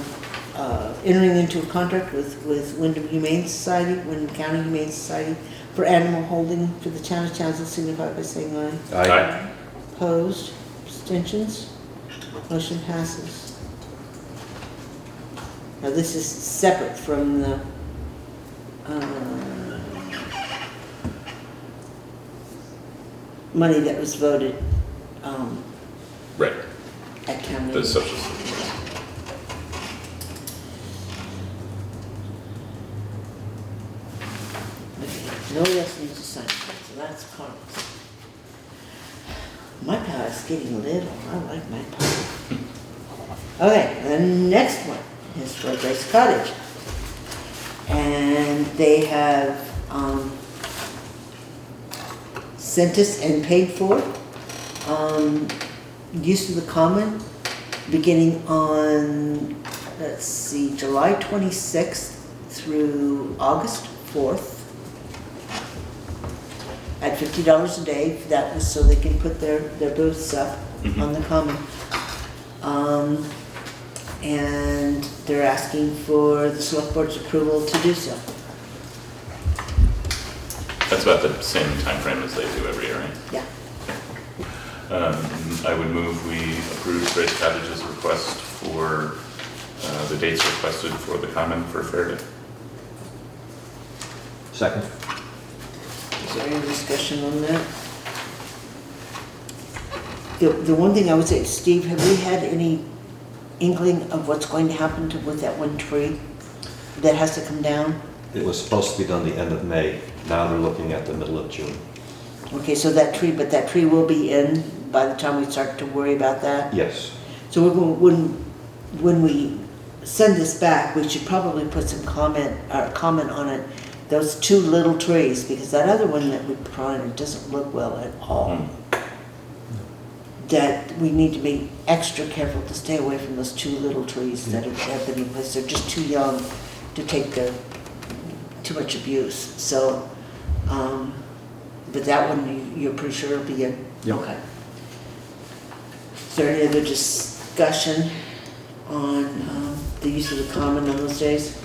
entering into a contract with Windham Humane Society, Windham County Humane Society for animal holding for the town of Townsend, signify by saying aye. Aye. Opposed? Abstentions? Motion passes. Now this is separate from the money that was voted Right. at town The meeting. social security. Nobody else needs to sign, so that's Carlos. My pile is getting little, I like my pile. Okay, the next one is for Grace Cottage. And they have, sent us and paid for, use of the common, beginning on, let's see, July 26th through August 4th. At $50 a day, that was so they can put their booths up on the common. And they're asking for the select board's approval to do so. That's about the same time frame as they do every year, right? Yeah. I would move we approve Grace Cottage's request for the dates requested for the common for Fair Day. Second. Is there any discussion on that? The one thing I would say, Steve, have we had any inkling of what's going to happen with that one tree that has to come down? It was supposed to be done the end of May. Now they're looking at the middle of June. Okay, so that tree will be in by the time we start to worry about that? Yes. So we're going, when we send this back, we should probably put some comment on it, those two little trees, because that other one that we planted doesn't look well at all. That we need to be extra careful to stay away from those two little trees that have been in place. They're just too young to take too much abuse. So, but that one you're pretty sure will be in? Yep. Okay. Is there any other discussion on the use of the common on those days?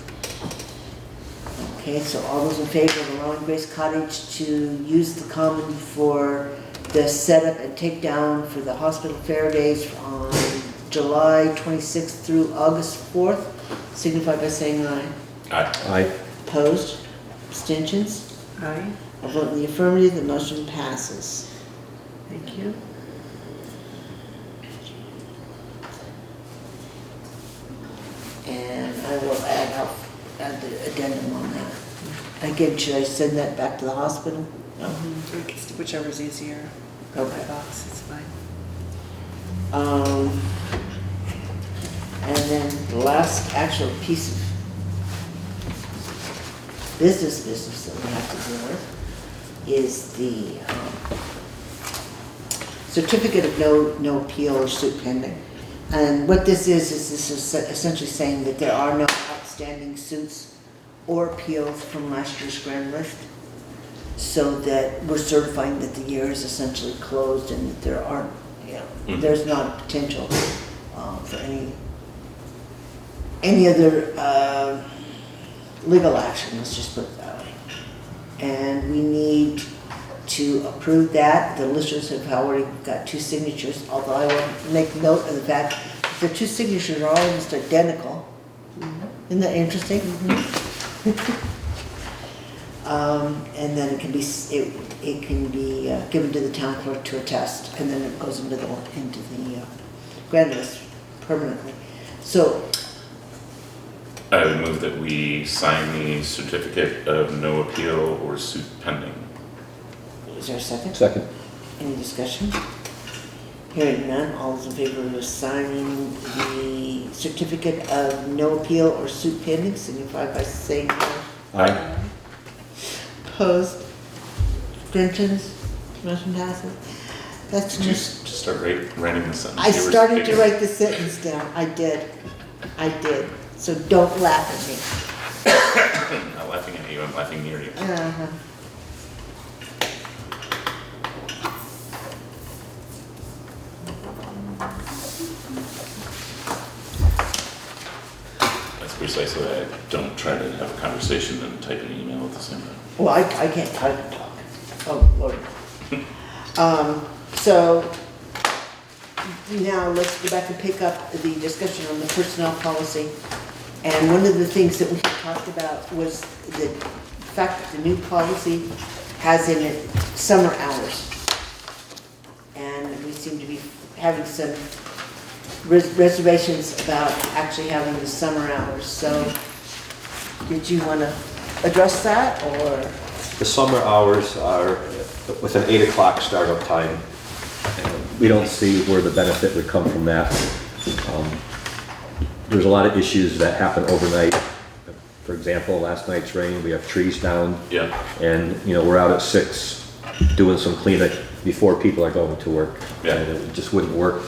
Okay, so all those in favor of allowing Grace Cottage to use the common for the setup and takedown for the hospital fair days on July 26th through August 4th, signify by saying aye. Aye. Aye. Opposed? Abstentions? Aye, I vote in the affirmative, the motion passes. thank you. addendum on that. Again, should I send that back to the hospital? No? Whichever's easier. Okay. My box, it's fine. And then the last actual piece of business that we have to deal with is the certificate of no appeal or suit pending. And what this is essentially saying that there are no outstanding suits or appeals from last year's grand list, so that we're certifying that the year is essentially closed and that there aren't, there's not a potential for any other legal action, let's just put it that way. And we need to approve that. The listers have already got 2 signatures, although I will make note of the fact that the 2 signatures are almost identical. Isn't that interesting? And then it can be given to the town clerk to attest, and then it goes into the grand list permanently. So I would move that we sign the certificate of no appeal or suit pending. is there a second? Second. Any discussion? Hearing none, all those in favor of signing the certificate of no appeal or suit pending, signify by saying aye. Aye. Opposed? Abstentions? Motion passes. That's Did you just, start writing the sentence? I you were started to speaking? write the sentence down. I did. So don't laugh at me. I'm not laughing at you, I'm laughing near you. Uh-huh. That's precisely why I don't try to have a conversation and type an email at the same time. Well, I can't type and talk. Oh, Lord. So now let's go back and pick up the discussion on the personnel policy. And one of the things that we talked about was the fact that the new policy has in it summer hours. And we seem to be having some reservations about actually having the summer hours. So did you want to address that, or? The summer hours are with an 8 o'clock startup time. We don't see where the benefit would come from that. There's a lot of issues that happen overnight. For example, last night's rain, we have trees down. Yeah. And, we're out at 6 doing some cleanup before people are going to work. Yeah. And it just wouldn't work.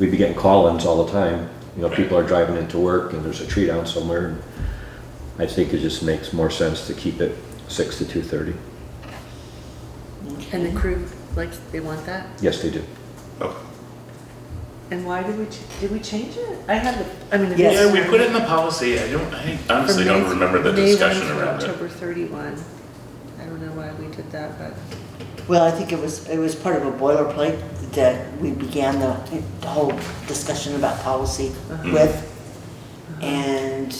We'd be getting call-ins all the time. People are driving into work and there's a tree down somewhere. And I think it just makes more sense to keep it 6 to 2:30. And the crew, they want that? Yes, they do. Okay. And why did we change it? I have Yes. Yeah, we put it in the policy, I honestly don't remember the discussion May 1 around through it. October 31. I don't know why we did that, but. Well, I think it was part of a boilerplate that we began the whole discussion about policy with. And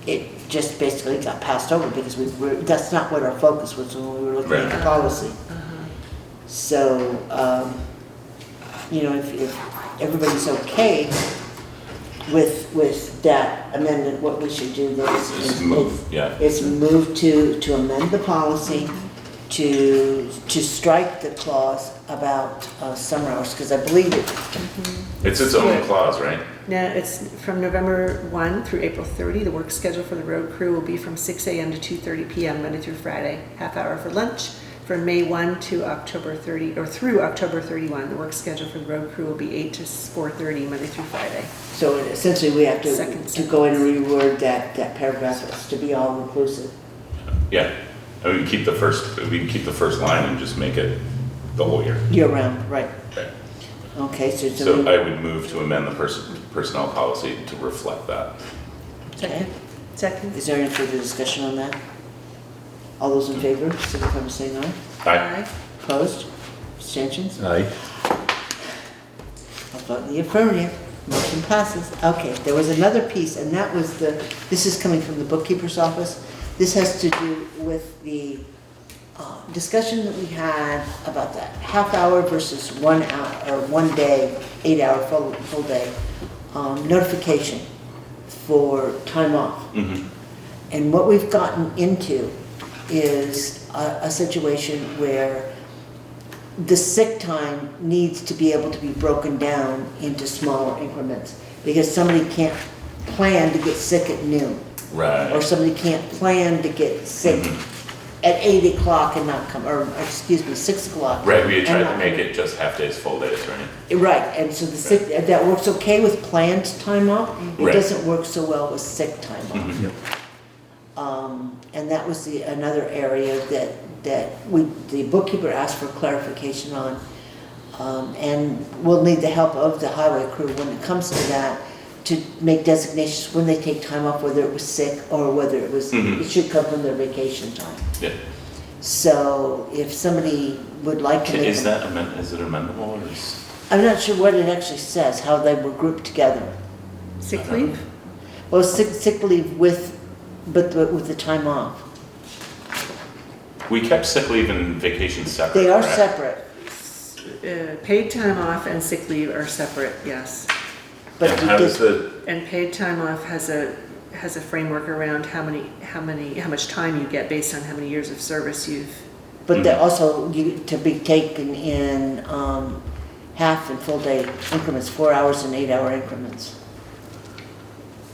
it just basically got passed over because that's not what our focus was when we were looking at the policy. So, if everybody's okay with that amendment, what we should do then Just move, yeah. is move to amend the policy to strike the clause about summer hours, because I believe It's its own clause, right? Now, it's from November 1 through April 30. The work schedule for the road crew will be from 6 a.m. to 2:30 p.m. Monday through Friday, half hour for lunch. From May 1 to October 30, or through October 31, the work schedule for the road crew will be 8 to 4:30 Monday through Friday. So essentially, we have to go in and reword that paragraph to be all inclusive. Yeah. And we can keep the first line and just make it the whole year. Year round, right. Okay. Okay, So I would move to amend the personnel policy to reflect that. Okay. Second. Is there any further discussion on that? All those in favor, signify by saying aye. Aye. Opposed? Abstentions? Aye. I'll vote in the affirmative. Motion passes. Okay, there was another piece, and that was this is coming from the bookkeeper's office. This has to do with the discussion that we had about that half hour versus 1 hour, or 1 day, 8 hour full day notification for time off. And what we've gotten into is a situation where the sick time needs to be able to be broken down into smaller increments, because somebody can't plan to get sick at noon, or Right. somebody can't plan to get sick at 8 o'clock and not come, or excuse me, 6 o'clock. Right, we had and tried not to make come. it just half days, full days, right? Right, and so the sick, that works okay with planned time off. It Right. doesn't work so well with sick time off. Mhm. Yep. And that was another area that the bookkeeper asked for clarification on. And we'll need the help of the highway crew when it comes to that, to make designations when they take time off, whether it was sick or whether it was, Mhm. it should come from their vacation time. Yeah. So if somebody would like to make. Is that is it amendable or is? I'm not sure what it actually says, how they were grouped together. Sick leave? Well, sick leave with the time off. We kept sick leave and vacation separate. They are correct? separate, Paid time off and sick leave are separate, yes. but And how does the, And paid time off has a framework around how much time you get based on how many years of service you've. but they're also to be taken in half and full day increments, 4 hours and 8 hour increments.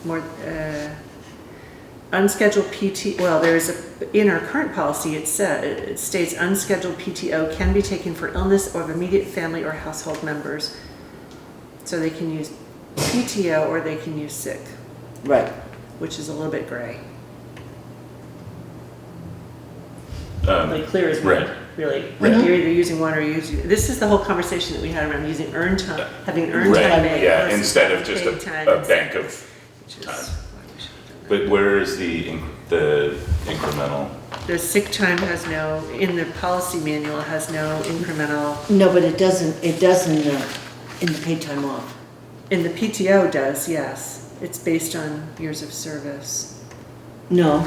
More, unscheduled PT, well, in our current policy, it states unscheduled PTO can be taken for illness of immediate family or household members. So they can use PTO or they can use sick, Right. which is a little bit gray. Like clear as right. mud, really. Right. You're either using one or you're using, this is the whole conversation that we had around using earned time, having earned Right, time. bank yeah, versus instead of just paid time a and bank sick, of which is time. why we should've done that. But where is the incremental? The sick time has no, in the policy manual, has no incremental, No, but it doesn't in the paid time off. in the PTO does, yes. It's based on years of service. No,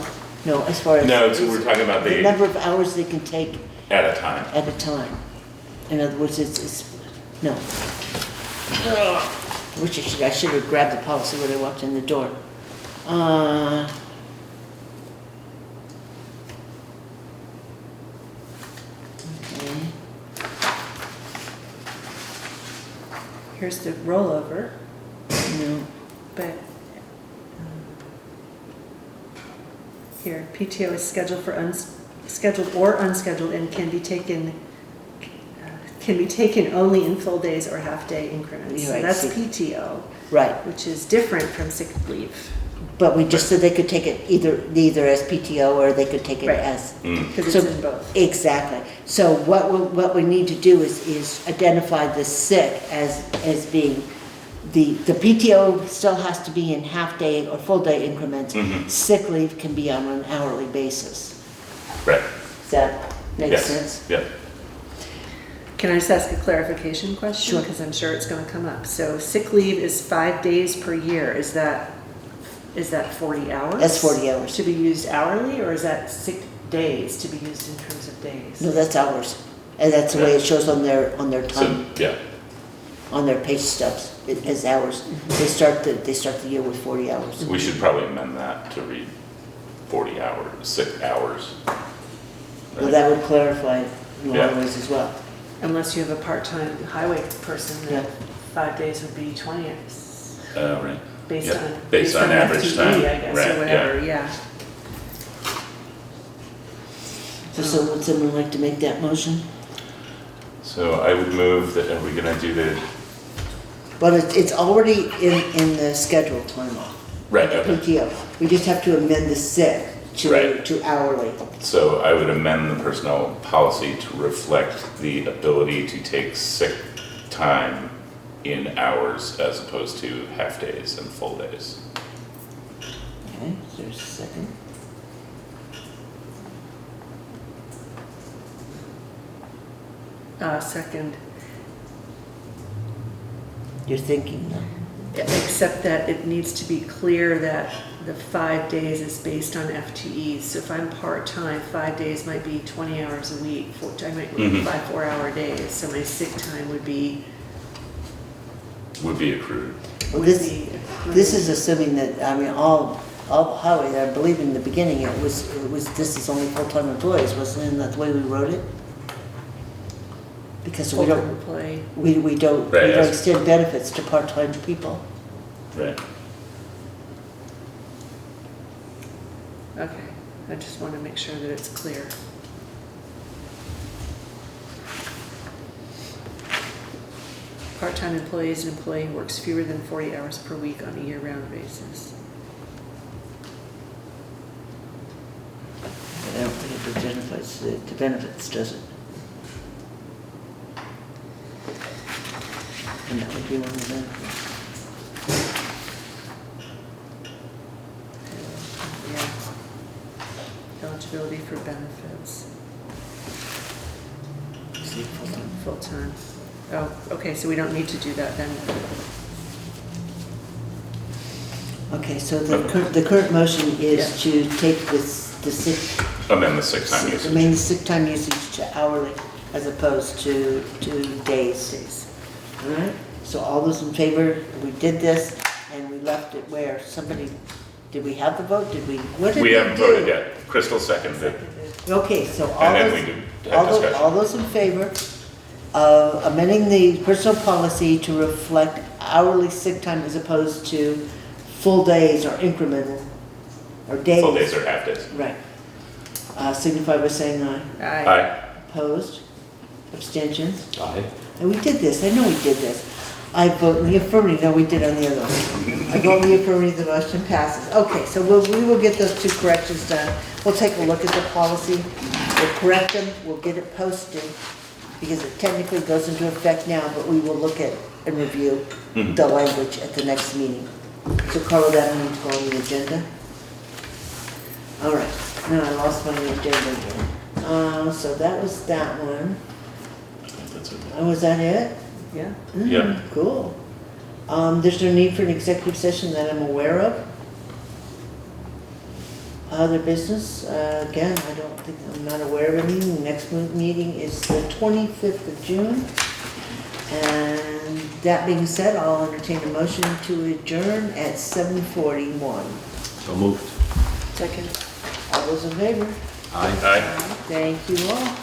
as far as. No, so we're talking about The the, number of hours they can take at a time. at a time. In other words, it's no. I should have grabbed the policy when I walked in the door. Okay. Here's the rollover, No, but here, PTO is scheduled for scheduled or unscheduled and can be taken only in full days or half-day increments. You're So right, that's see. PTO, right. which is different from sick leave. But we just said they could take it either as PTO or they could take it Right. as. Because So- it's in both. Exactly. So what we need to do is identify the sick as being, the PTO still has to be in half-day or full-day increments. Mhm. Sick leave can be on an hourly basis. Right. Does that make Yes. sense? Yeah. Can I just ask a clarification question? Sure. Because I'm sure it's gonna come up. So sick leave is 5 days per year. Is that 40 hours? That's 40 hours. To be used hourly, or is that sick days to be used in terms of days? No, that's hours. And that's the way it shows on their So, time, yeah, on their pay stubs, it as hours. They start the year with 40 hours. we should probably amend that to read 40 hours, 6 hours. Well, that would clarify it in a lot of Yeah. ways as well. Unless you have a part-time highway person, Yeah. then 5 days would be 20 hours. Right. Based Yep. on. Based on average FTE, time. I guess, Right, or whatever, yeah. So would someone like to make that motion? So I would move that, are we gonna do the, But it's already in the scheduled time off. right, okay. PTO. We just have to amend the sick Right. to hourly. So I would amend the personnel policy to reflect the ability to take sick time in hours as opposed to half days and full days. Okay, is there a second? Second, You're thinking though. except that it needs to be clear that the 5 days is based on FTEs. So if I'm part-time, 5 days might be 20 hours a week, I might work Mhm. 5 4-hour days, so my sick time would be. Would be accrued. Well, this is assuming that, I mean, all all the highway, I believe in the beginning it was, this is only full-time employees, wasn't it, the way we wrote it? Because we Full-time don't, employee. we don't Right, yes. extend benefits to part-time people. Right. Okay, I just want to make sure that it's clear. Part-time employee is an employee who works fewer than 40 hours per week on a year-round basis. But I don't think it identifies the benefits, does it? And that would be one of the benefits. Yeah. Eligibility for benefits, See, full-time. full-time. Oh, okay, so we don't need to do that then. Okay, so the current motion is to take the sick, Amend the sick time usage. amend the sick time usage to hourly as opposed to days. All right, so all those in favor, we did this and we left it where somebody, did we have the vote? Did we, what did we We do? haven't voted yet. Crystal seconded. Okay, so And then we do have discussion. all those in favor of amending the personal policy to reflect hourly sick time as opposed to full days or incremental, or days. Full days or half days. Right. Signify by saying aye. Aye. Opposed? Abstentions? Aye. And we did this, I know we did this. I vote in the affirmative, no, we did on the other one. I vote in the affirmative, the motion passes. Okay, so we will get those two corrections done. We'll take a look at the policy, we'll correct them, we'll get it posted, because it technically goes into effect now, but we will look at and review the language at the next meeting. So Carla, that will need to go on the agenda. All right, now I lost my agenda again. So that was that one. That's it. Was that it? Yeah? Yeah. Cool. There's no need for an executive session that I'm aware of. Other business, again, I don't think, I'm not aware of any. The next meeting is the 25th of June. And that being said, I'll entertain a motion to adjourn at 7:41. So moved. Second. All those in favor? Aye. Aye. Thank you all.